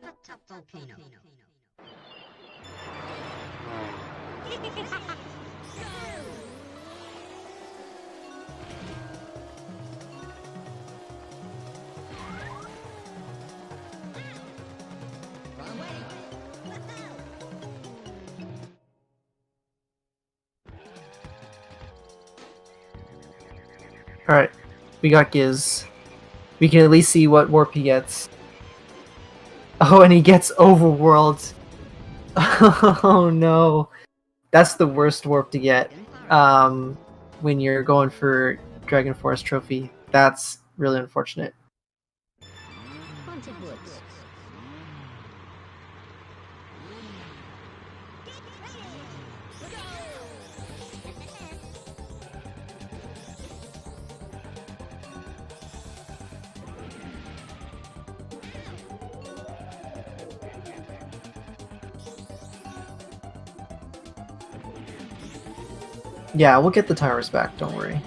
Hot top volcano. Alright, we got Giz. We can at least see what warp he gets. Oh, and he gets overworld. Oh no. That's the worst warp to get when you're going for Dragon Force trophy. That's really unfortunate. Haunted woods. Yeah, we'll get the timers back, don't worry.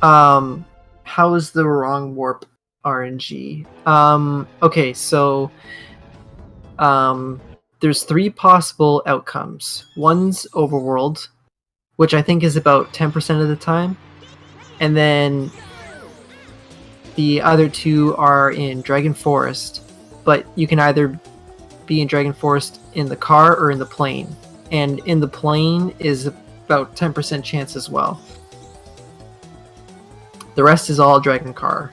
How is the wrong warp RNG? Okay, so there's 3 possible outcomes. One's overworld, which I think is about 10% of the time, and then the other 2 are in Dragon Forest, but you can either be in Dragon Forest in the car or in the plane, and in the plane is about 10% chance as well. The rest is all Dragon Car.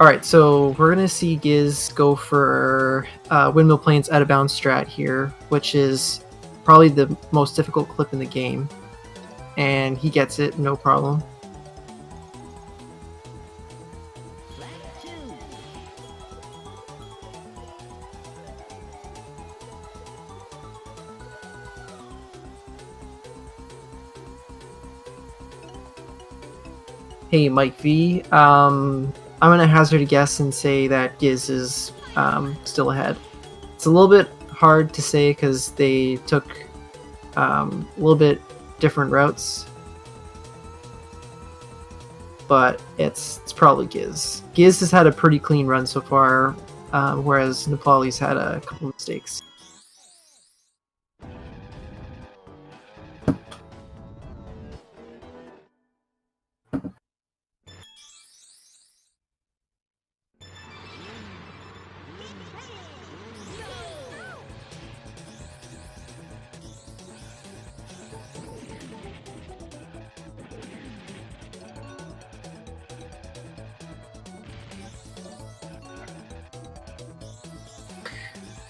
Alright, so we're going to see Giz go for Windmill Plains out of bounds strat here, which is probably the most difficult clip in the game. And he gets it, no problem. Hey, Mike V. I'm gonna hazard a guess and say that Giz is still ahead. It's a little bit hard to say because they took a little bit different routes, but it's probably Giz. Giz has had a pretty clean run so far, whereas Neploli's had a couple mistakes.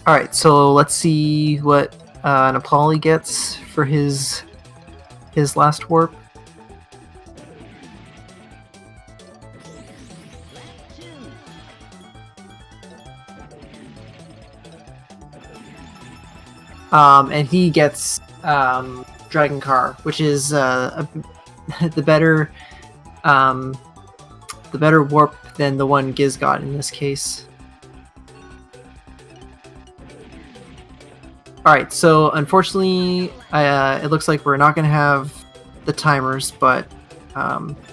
Alright, so let's see what Neploli gets for his last warp. And he gets Dragon Car, which is the better warp than the one Giz got in this case. Alright, so unfortunately, it looks like we're not going to have the timers, but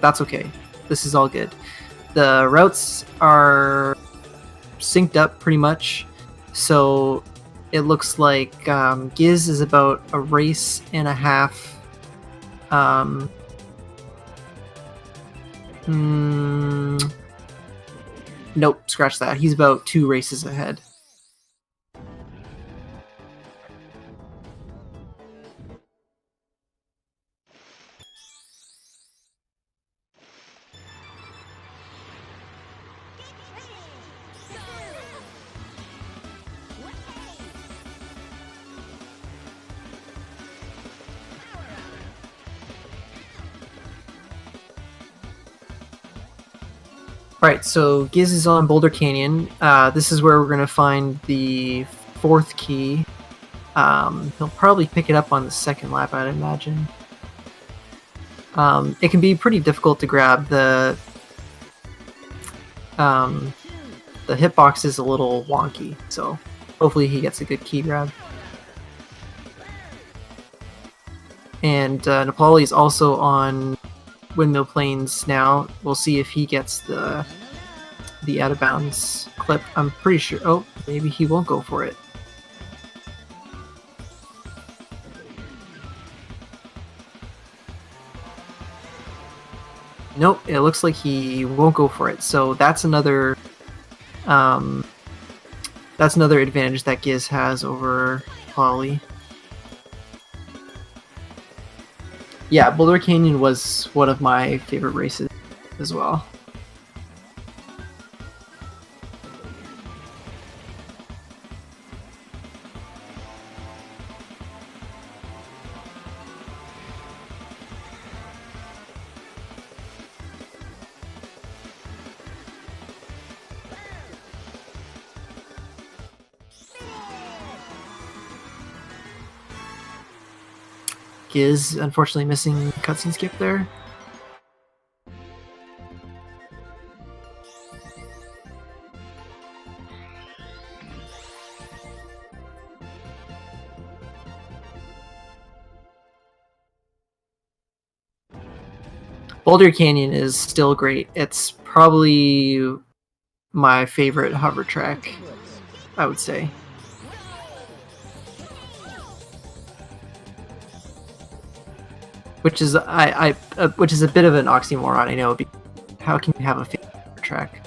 that's okay. This is all good. The routes are synced up pretty much, so it looks like Giz is about a race and a half. Nope, scratch that. He's about 2 races ahead. Alright, so Giz is on Boulder Canyon. This is where we're going to find the 4th key. He'll probably pick it up on the 2nd lap, I'd imagine. It can be pretty difficult to grab. The hitbox is a little wonky, so hopefully he gets a good key grab. And Neploli is also on Windmill Plains now. We'll see if he gets the out of bounds clip. I'm pretty sure. Oh, maybe he won't go for it. Nope, it looks like he won't go for it. So that's another advantage that Giz has over Polly. Yeah, Boulder Canyon was one of my favorite races as well. Giz unfortunately missing cutscene skip there. Boulder Canyon is still great. It's probably my favorite hover track, I would say. Which is which is a bit of an oxymoron, I know. How can you have a favorite track,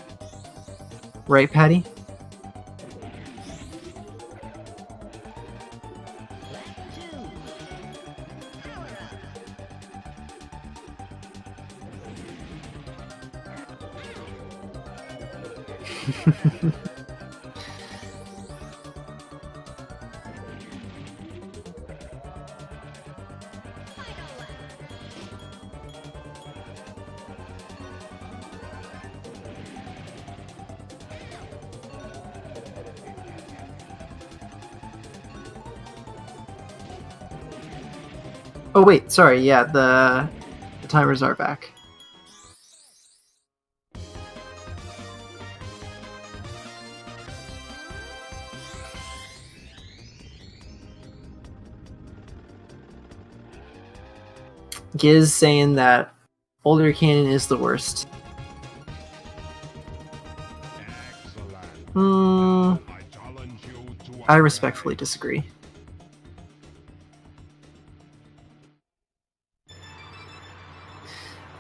right, Patty? Oh wait, sorry. Yeah, the timers are back. Giz saying that Boulder Canyon is the worst. I respectfully disagree.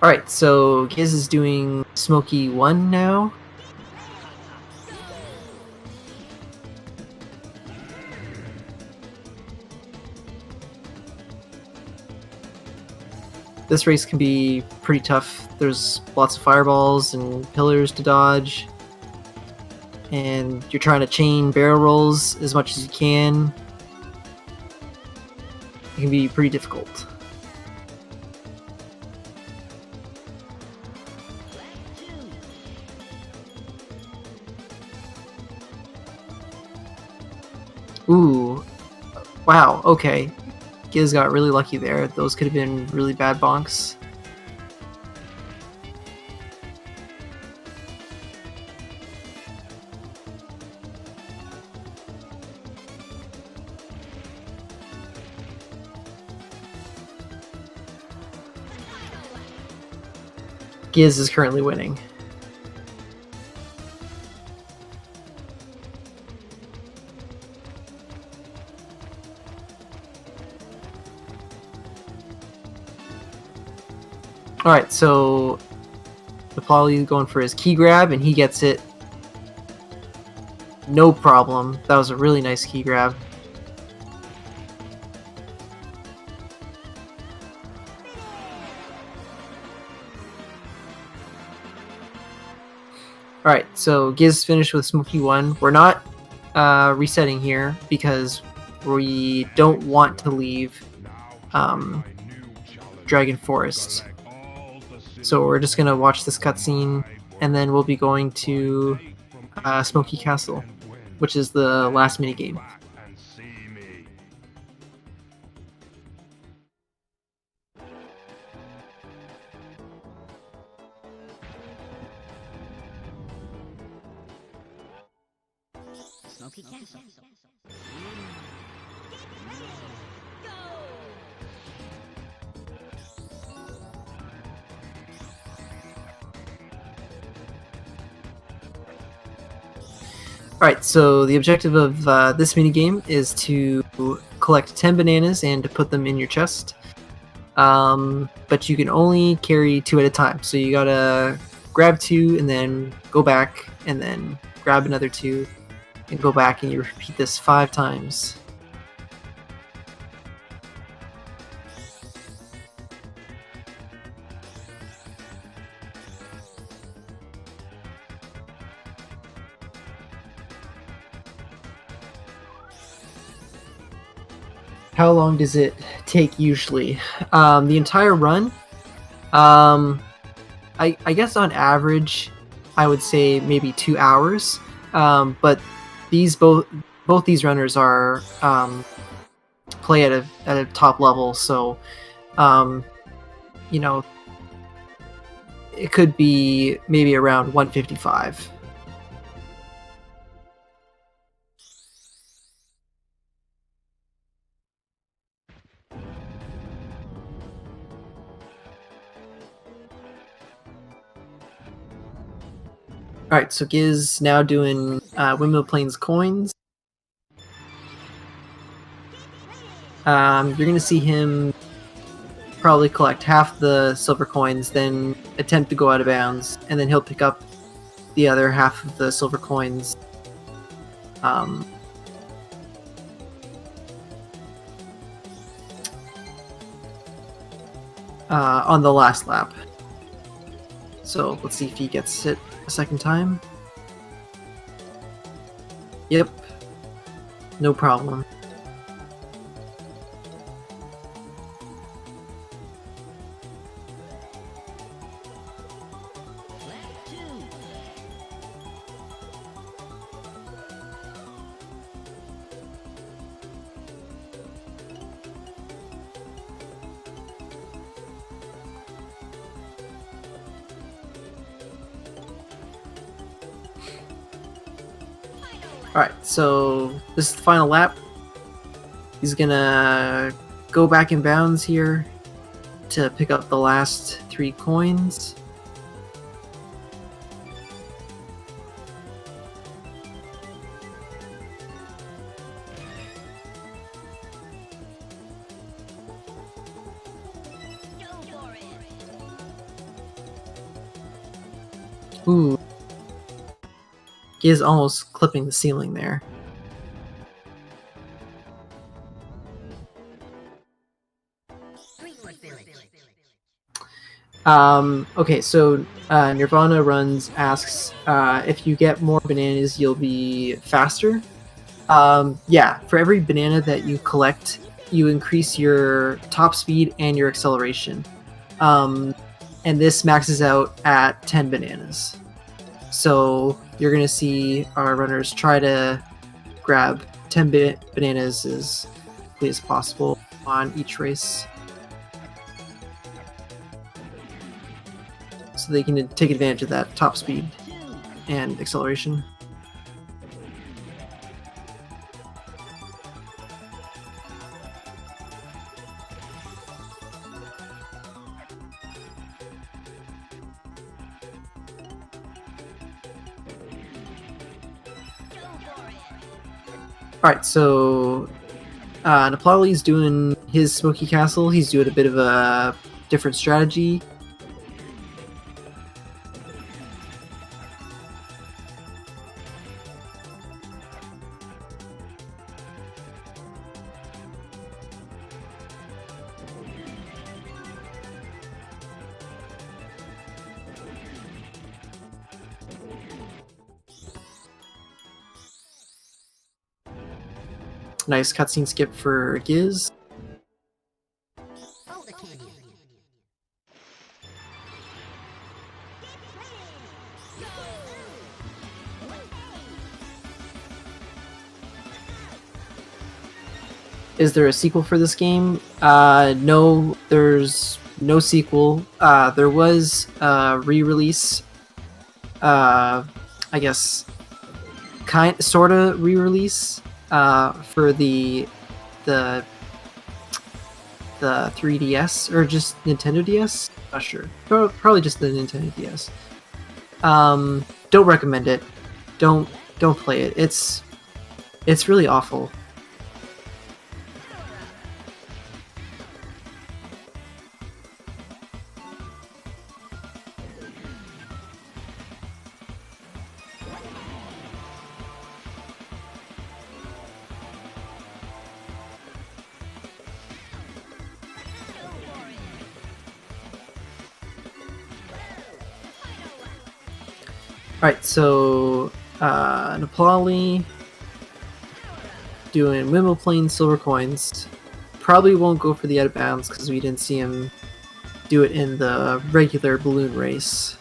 Alright, so Giz is doing Smoky 1 now. This race can be pretty tough. There's lots of fireballs and pillars to dodge. And you're trying to chain barrel rolls as much as you can. It can be pretty difficult. Ooh. Wow, okay. Giz got really lucky there. Those could have been really bad bonks. Giz is currently winning. Alright, so neploli is going for his key grab, and he gets it. No problem. That was a really nice key grab. Alright, so Giz finished with Smoky 1. We're not resetting here because we don't want to leave Dragon Forest. So we're just going to watch this cutscene, and then we'll be going to Smoky Castle, which is the last minigame. Smoky Castle. Alright, so the objective of this minigame is to collect 10 bananas and to put them in your chest. But you can only carry 2 at a time, so you gotta grab 2 and then go back and then grab another 2 and go back, and you repeat this 5 times. How long does it take usually? The entire run? I guess on average, I would say maybe 2 hours. But these both these runners are play at a top level, so you know, it could be maybe around 155. Alright, so Giz now doing Windmill Plains coins. You're going to see him probably collect half the silver coins, then attempt to go out of bounds, and then he'll pick up the other half of the silver coins. On the last lap. So let's see if he gets it a second time. Yep. No problem. Alright, so this is the final lap. He's gonna go back in bounds here to pick up the last 3 coins. Ooh. He is almost clipping the ceiling there. Okay, so Nirvana runs asks if you get more bananas, you'll be faster. Yeah, for every banana that you collect, you increase your top speed and your acceleration. And this maxes out at 10 bananas. So you're going to see our runners try to grab 10 bananas as quickly as possible on each race, so they can take advantage of that top speed and acceleration. Alright, so Neploli's doing his Smoky Castle. He's doing a bit of a different strategy. Nice cutscene skip for Giz. Is there a sequel for this game? No, there's no sequel. There was a re-release. I guess sort of re-release for the 3DS or just Nintendo DS. Not sure. Probably just the Nintendo DS. Don't recommend it. Don't play it. It's really awful. Alright, so Neploli doing Windmill Plains silver coins. probably won't go for the out of bounds because we didn't see him do it in the regular balloon race.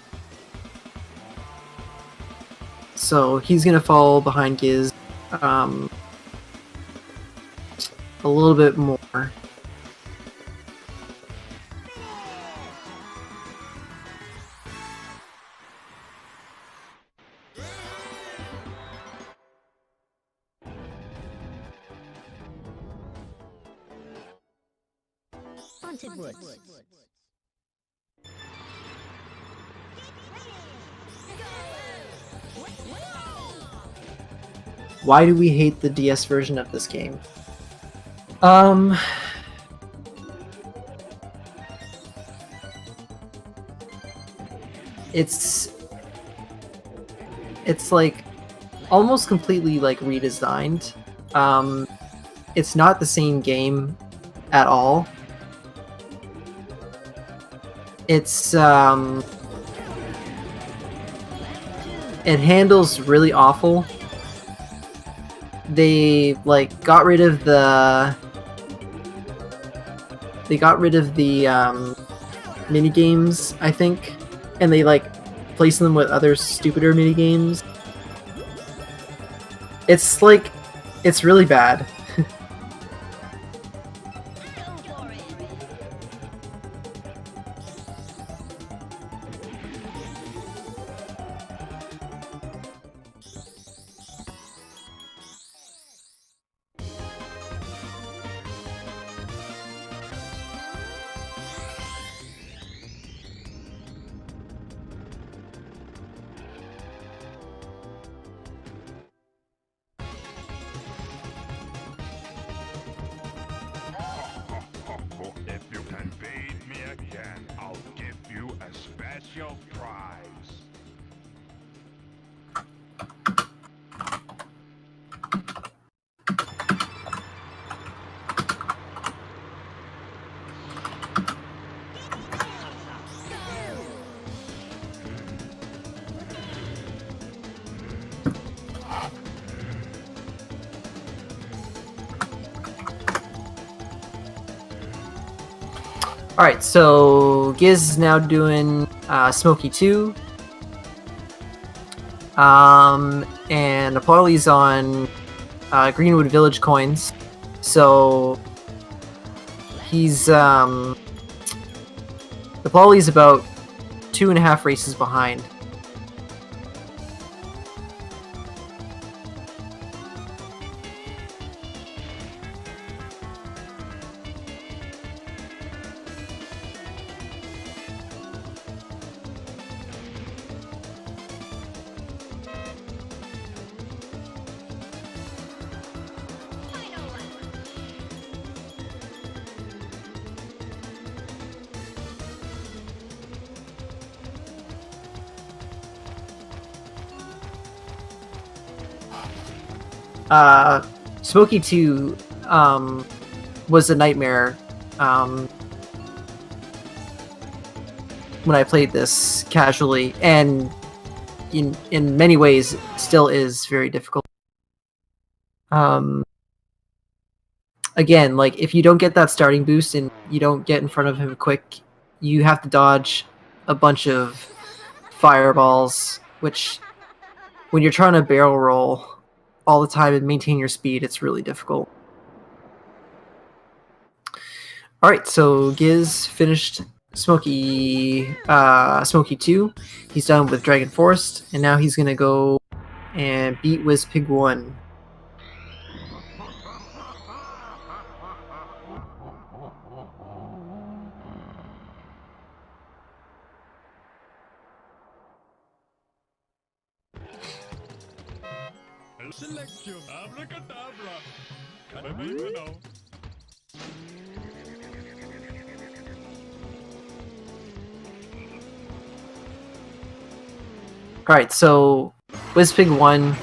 So he's gonna fall behind Giz a little bit more. Haunted Woods. Why do we hate the DS version of this game? It's like almost completely like redesigned. It's not the same game at all. It's it handles really awful. They like got rid of the mini games, I think, and they like placed them with other stupider mini games. It's like it's really bad. If you can beat me again, I'll give you a special prize. Alright, so Giz is now doing Smokey 2. And neploli's on Greenwood Village coins. So he's neploli's about 2.5 races behind. Smokey 2 was a nightmare when I played this casually, and in many ways still is very difficult. Again, like if you don't get that starting boost and you don't get in front of him quick, you have to dodge a bunch of fireballs, which when you're trying to barrel roll all the time and maintain your speed, it's really difficult. Alright, so Giz finished Smokey 2. He's done with Dragon Forest, and now he's gonna go and beat WizPig 1. Selection. Abracadabra. Baby, no. Alright, so WizPig 1,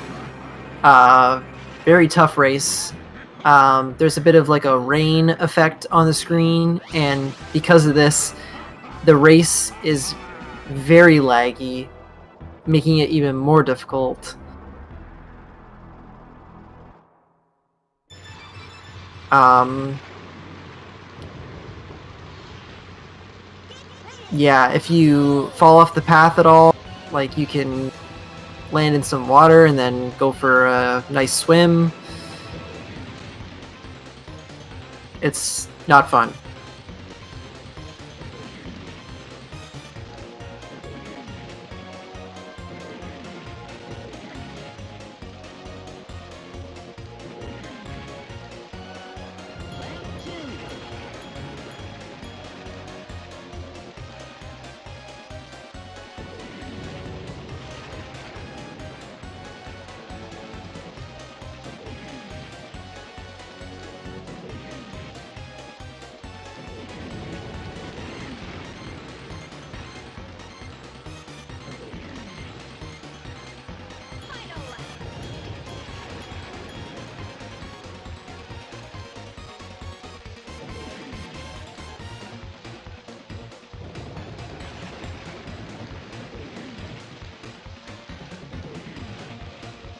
very tough race. There's a bit of like a rain effect on the screen, and because of this, the race is very laggy, making it even more difficult. yeah, if you fall off the path at all, like you can land in some water and then go for a nice swim. It's not fun.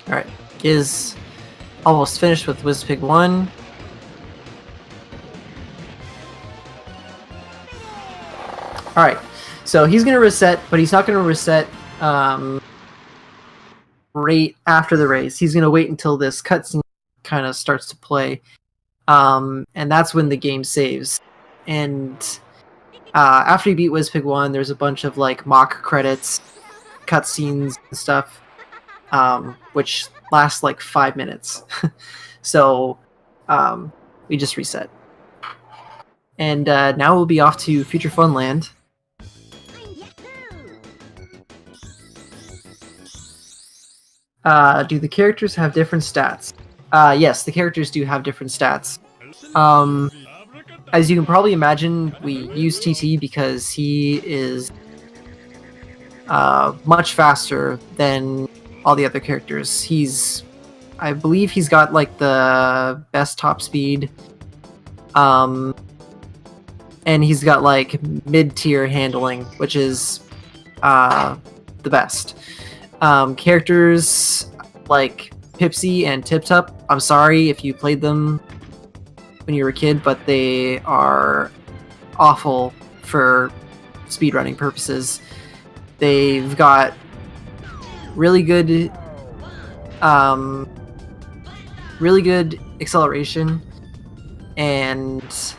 Alright, is almost finished with WizPig 1. Alright, so he's going to reset, but he's not going to reset right after the race. He's going to wait until this cutscene kind of starts to play, and that's when the game saves. And after you beat WizPig 1, there's a bunch of like mock credits, cutscenes, and stuff. Which lasts like 5 minutes. So we just reset. And now we'll be off to Future Funland. Do the characters have different stats? Yes, the characters do have different stats. As you can probably imagine, we use TT because he is much faster than all the other characters. I believe he's got like the best top speed, and he's got like mid-tier handling, which is the best. Characters like Pipsy and Tip Tup, I'm sorry if you played them when you were a kid, but they are awful for speedrunning purposes. They've got really good acceleration, and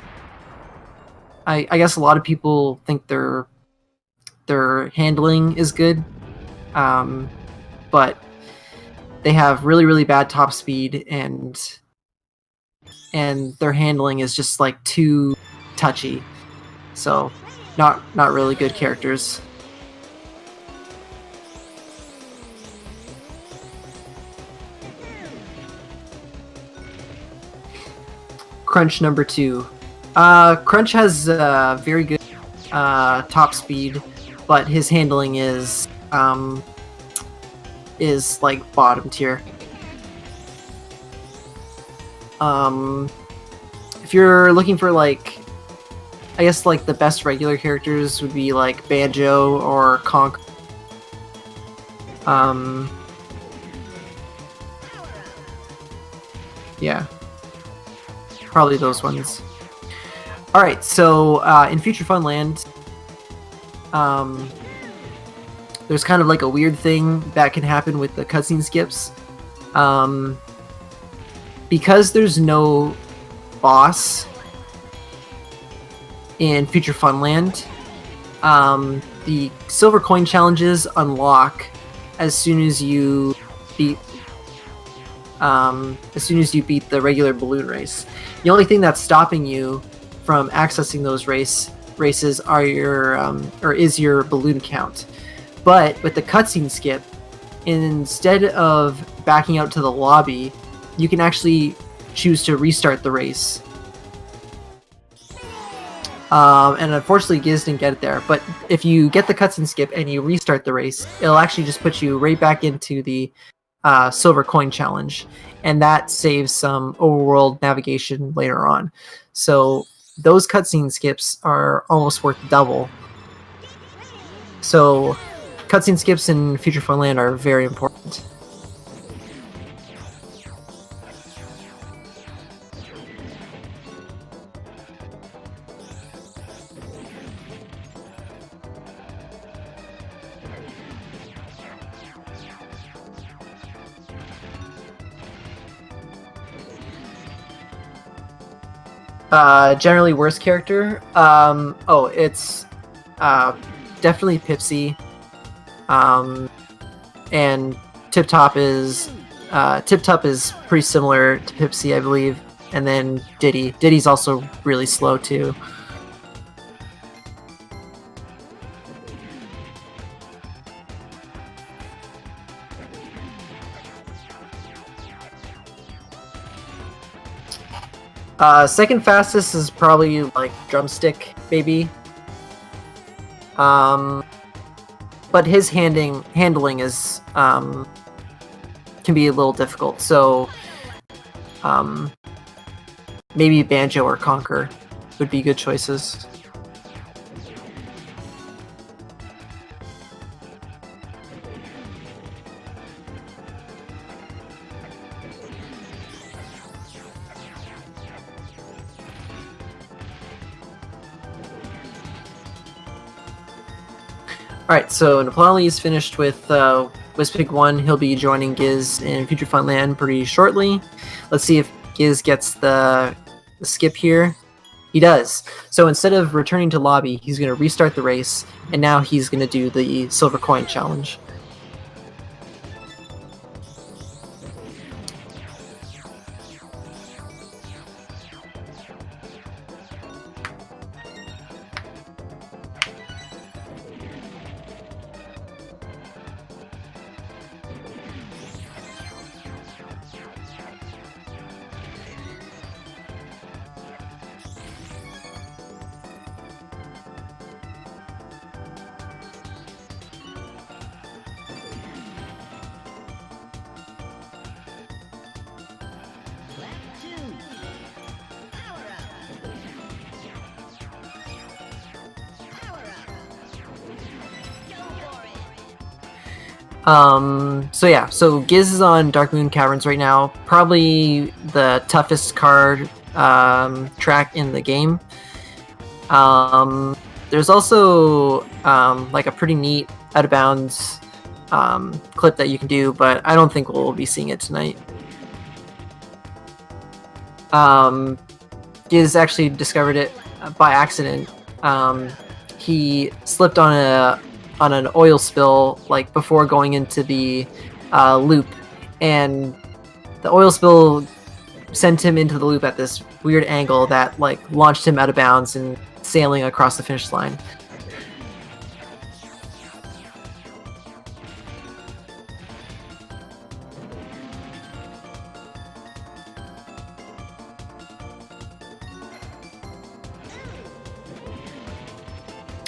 I guess a lot of people think their handling is good, but they have really bad top speed, and their handling is just like too touchy, so not really good characters. Crunch number 2. Crunch has very good top speed, but his handling is like bottom tier. If you're looking for like, I guess like the best regular characters would be like Banjo or Conk. Yeah. Probably those ones. Alright, so in Future Funland, there's kind of like a weird thing that can happen with the cutscene skips. Because there's no boss in Future Funland, the silver coin challenges unlock as soon as you beat the regular balloon race. The only thing that's stopping you from accessing those races are is your balloon count. But with the cutscene skip, instead of backing out to the lobby, you can actually choose to restart the race. And unfortunately, Giz didn't get it there. But if you get the cutscene skip and you restart the race, it'll actually just put you right back into the silver coin challenge, and that saves some overworld navigation later on. So those cutscene skips are almost worth double. So cutscene skips in Future Funland are very important. Generally worst character. Oh, it's definitely Pipsy. And Tip Top is pretty similar to Pipsy, I believe. And then Diddy. Diddy's also really slow too. Second fastest is probably like Drumstick, maybe. But his handling is can be a little difficult. So maybe Banjo or Conquer would be good choices. Alright, so neploli is finished with Wispig 1. He'll be joining Giz in Future Funland pretty shortly. Let's see if Giz gets the skip here. He does. So instead of returning to lobby, he's going to restart the race, and now he's going to do the silver coin challenge. So yeah, so Giz is on Dark Moon Caverns right now. Probably the toughest card track in the game. There's also like a pretty neat out of bounds clip that you can do, but I don't think we'll be seeing it tonight. Giz actually discovered it by accident. He slipped on an oil spill like before going into the loop, and the oil spill sent him into the loop at this weird angle that like launched him out of bounds and sailing across the finish line.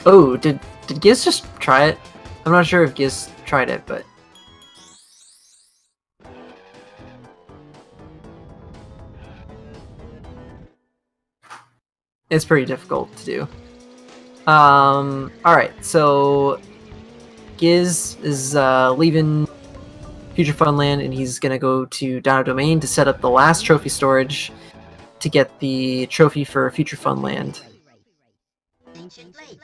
Oh, did Giz just try it? I'm not sure if Giz tried it, but it's pretty difficult to do. Alright, so Giz is leaving Future Funland, and he's gonna go to Dino Domain to set up the last trophy storage to get the trophy for Future Funland. Ancient Lake.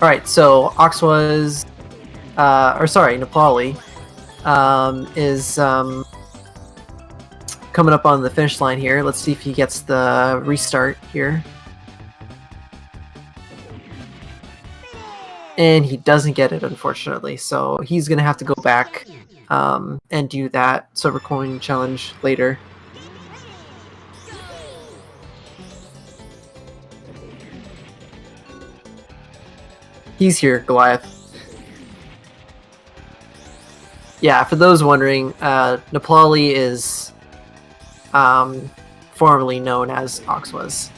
Alright, so Oxwa's, neploli, is coming up on the finish line here. Let's see if he gets the restart here. And he doesn't get it, unfortunately, so he's going to have to go back and do that silver coin challenge later. He's here, Goliath. Yeah, for those wondering, neploli is formerly known as Oxwas.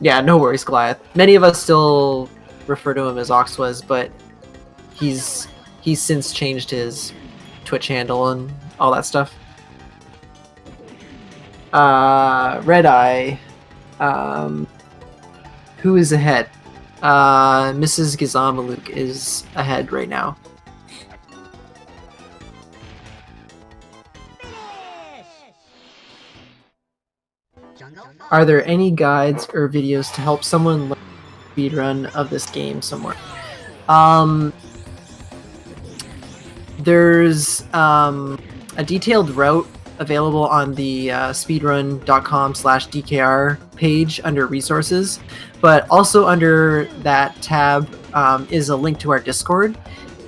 Yeah, no worries, Goliath. Many of us still refer to him as Oxwas, but he's since changed his Twitch handle and all that stuff. Red Eye. Who is ahead? MrsGizamaluke is ahead right now. Jungle Forest. Are there any guides or videos to help someone learn the speedrun of this game somewhere? There's a detailed route available on the speedrun.com/DKR page under resources, but also under that tab is a link to our Discord,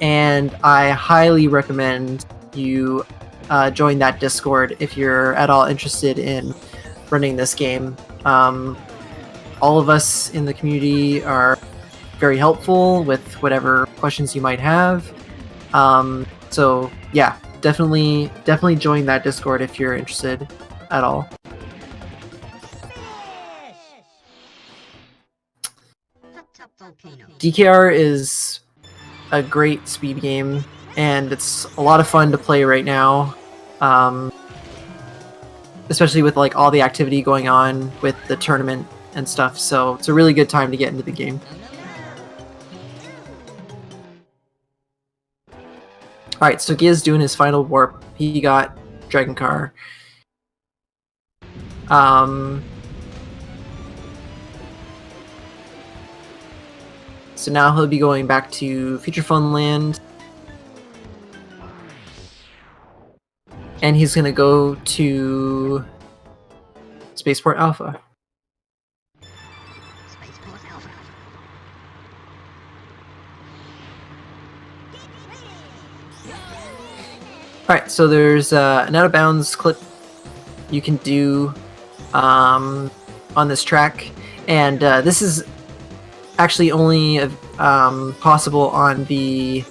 and I highly recommend you join that Discord if you're at all interested in running this game. All of us in the community are very helpful with whatever questions you might have. So yeah, definitely join that Discord if you're interested at all. Top volcano. DKR is a great speed game, and it's a lot of fun to play right now. Especially with like all the activity going on with the tournament and stuff, so it's a really good time to get into the game. Alright, so Giz doing his final warp. He got Dragon Car. So now he'll be going back to Future Fun Land. And he's gonna go to Spaceport Alpha. Spaceport Alpha. Alright, so there's an out of bounds clip you can do on this track, and this is actually only possible on the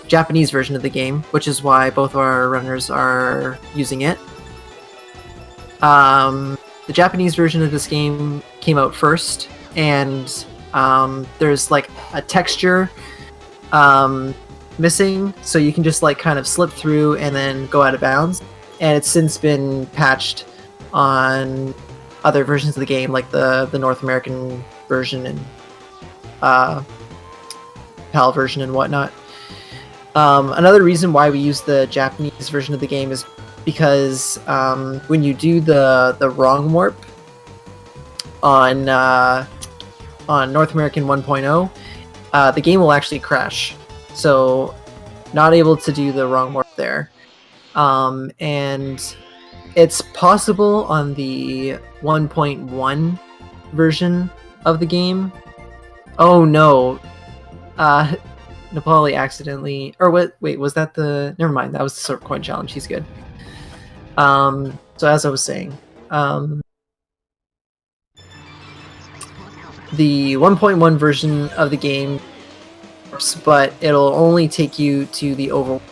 Japanese version of the game, which is why both of our runners are using it. The Japanese version of this game came out first, and there's like a texture missing, so you can just like kind of slip through and then go out of bounds, and it's since been patched on other versions of the game, like the North American version and PAL version and whatnot. Another reason why we use the Japanese version of the game is because when you do the wrong warp on North American 1.0, the game will actually crash. So, not able to do the wrong warp there. And it's possible on the 1.1 version of the game. Oh no. Neploli accidentally... Or what? Wait, was that the... Never mind, that was the Silver Coin Challenge. He's good. So as I was saying, the 1.1 version of the game, but it'll only take you to the overworld.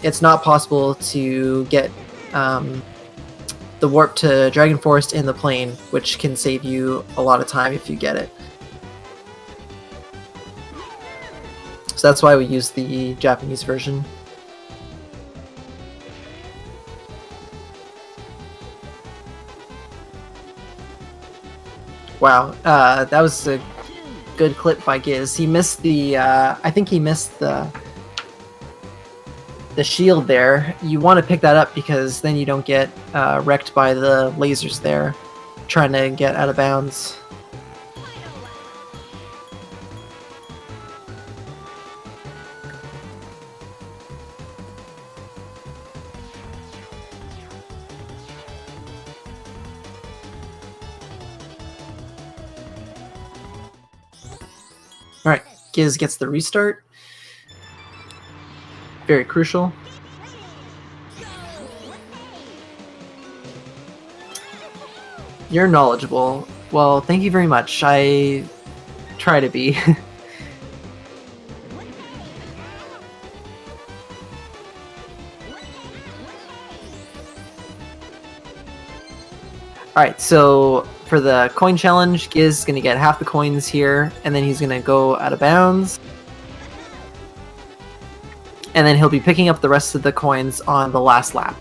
It's not possible to get the warp to Dragon Forest in the plane, which can save you a lot of time if you get it. So that's why we use the Japanese version. Wow, that was a good clip by Giz. He missed the, I think he missed the shield there. You want to pick that up because then you don't get wrecked by the lasers there, trying to get out of bounds. Alright, Giz gets the restart. Very crucial. You're knowledgeable. Well, thank you very much. I try to be. Alright, so for the coin challenge, Giz is going to get half the coins here, and then he's going to go out of bounds. And then he'll be picking up the rest of the coins on the last lap.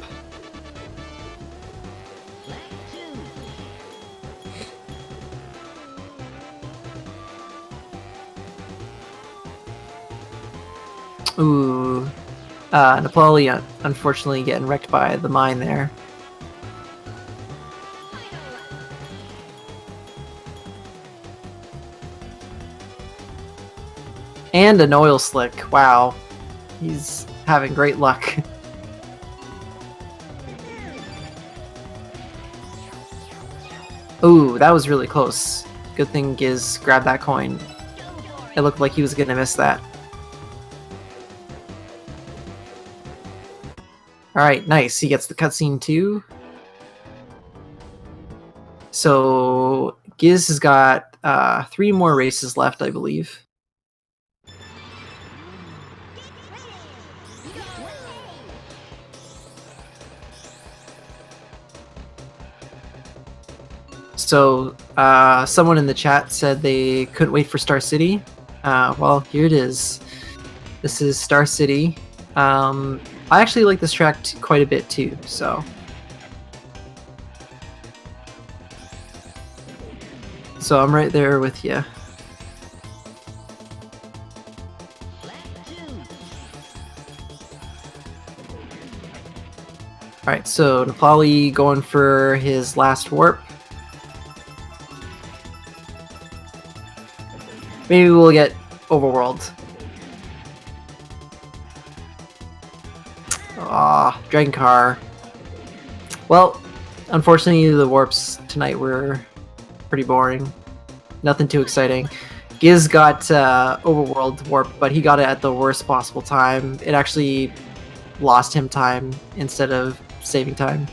Ooh. Neploli unfortunately getting wrecked by the mine there. And an oil slick. Wow. He's having great luck. Ooh, that was really close. Good thing Giz grabbed that coin. It looked like he was gonna miss that. Alright, nice. He gets the cutscene too. So Giz has got 3 more races left, I believe. So someone in the chat said they couldn't wait for Star City. Well, here it is. This is Star City. I actually like this track quite a bit too, so. So I'm right there with you. Alright, so neploli going for his last warp. Maybe we'll get overworld. Ah, Dragon Car. Well, unfortunately the warps tonight were pretty boring. Nothing too exciting. Giz got overworld warp, but he got it at the worst possible time. It actually lost him time instead of saving time.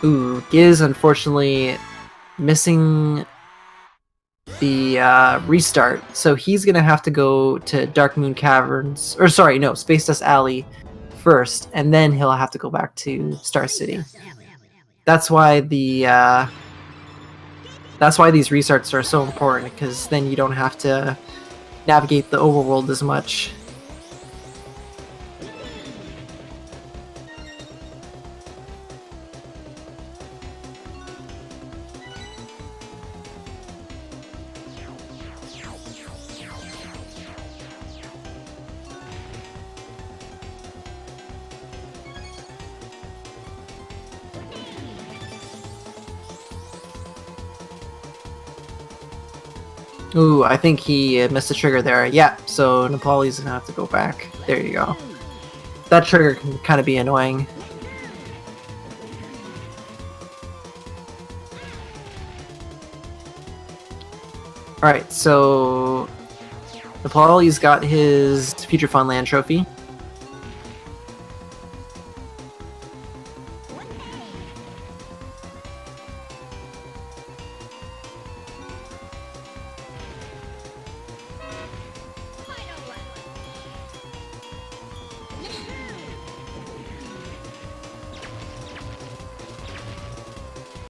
Ooh, Giz unfortunately missing the restart, so he's gonna have to go to Dark Moon Caverns, or sorry, no, Space Dust Alley first, and then he'll have to go back to Star City. That's why the that's why these restarts are so important, because then you don't have to navigate the overworld as much. Ooh, I think he missed a trigger there. Yeah, so neploli's gonna have to go back. There you go. That trigger can kind of be annoying. Alright, so neploli's got his Future Funland trophy.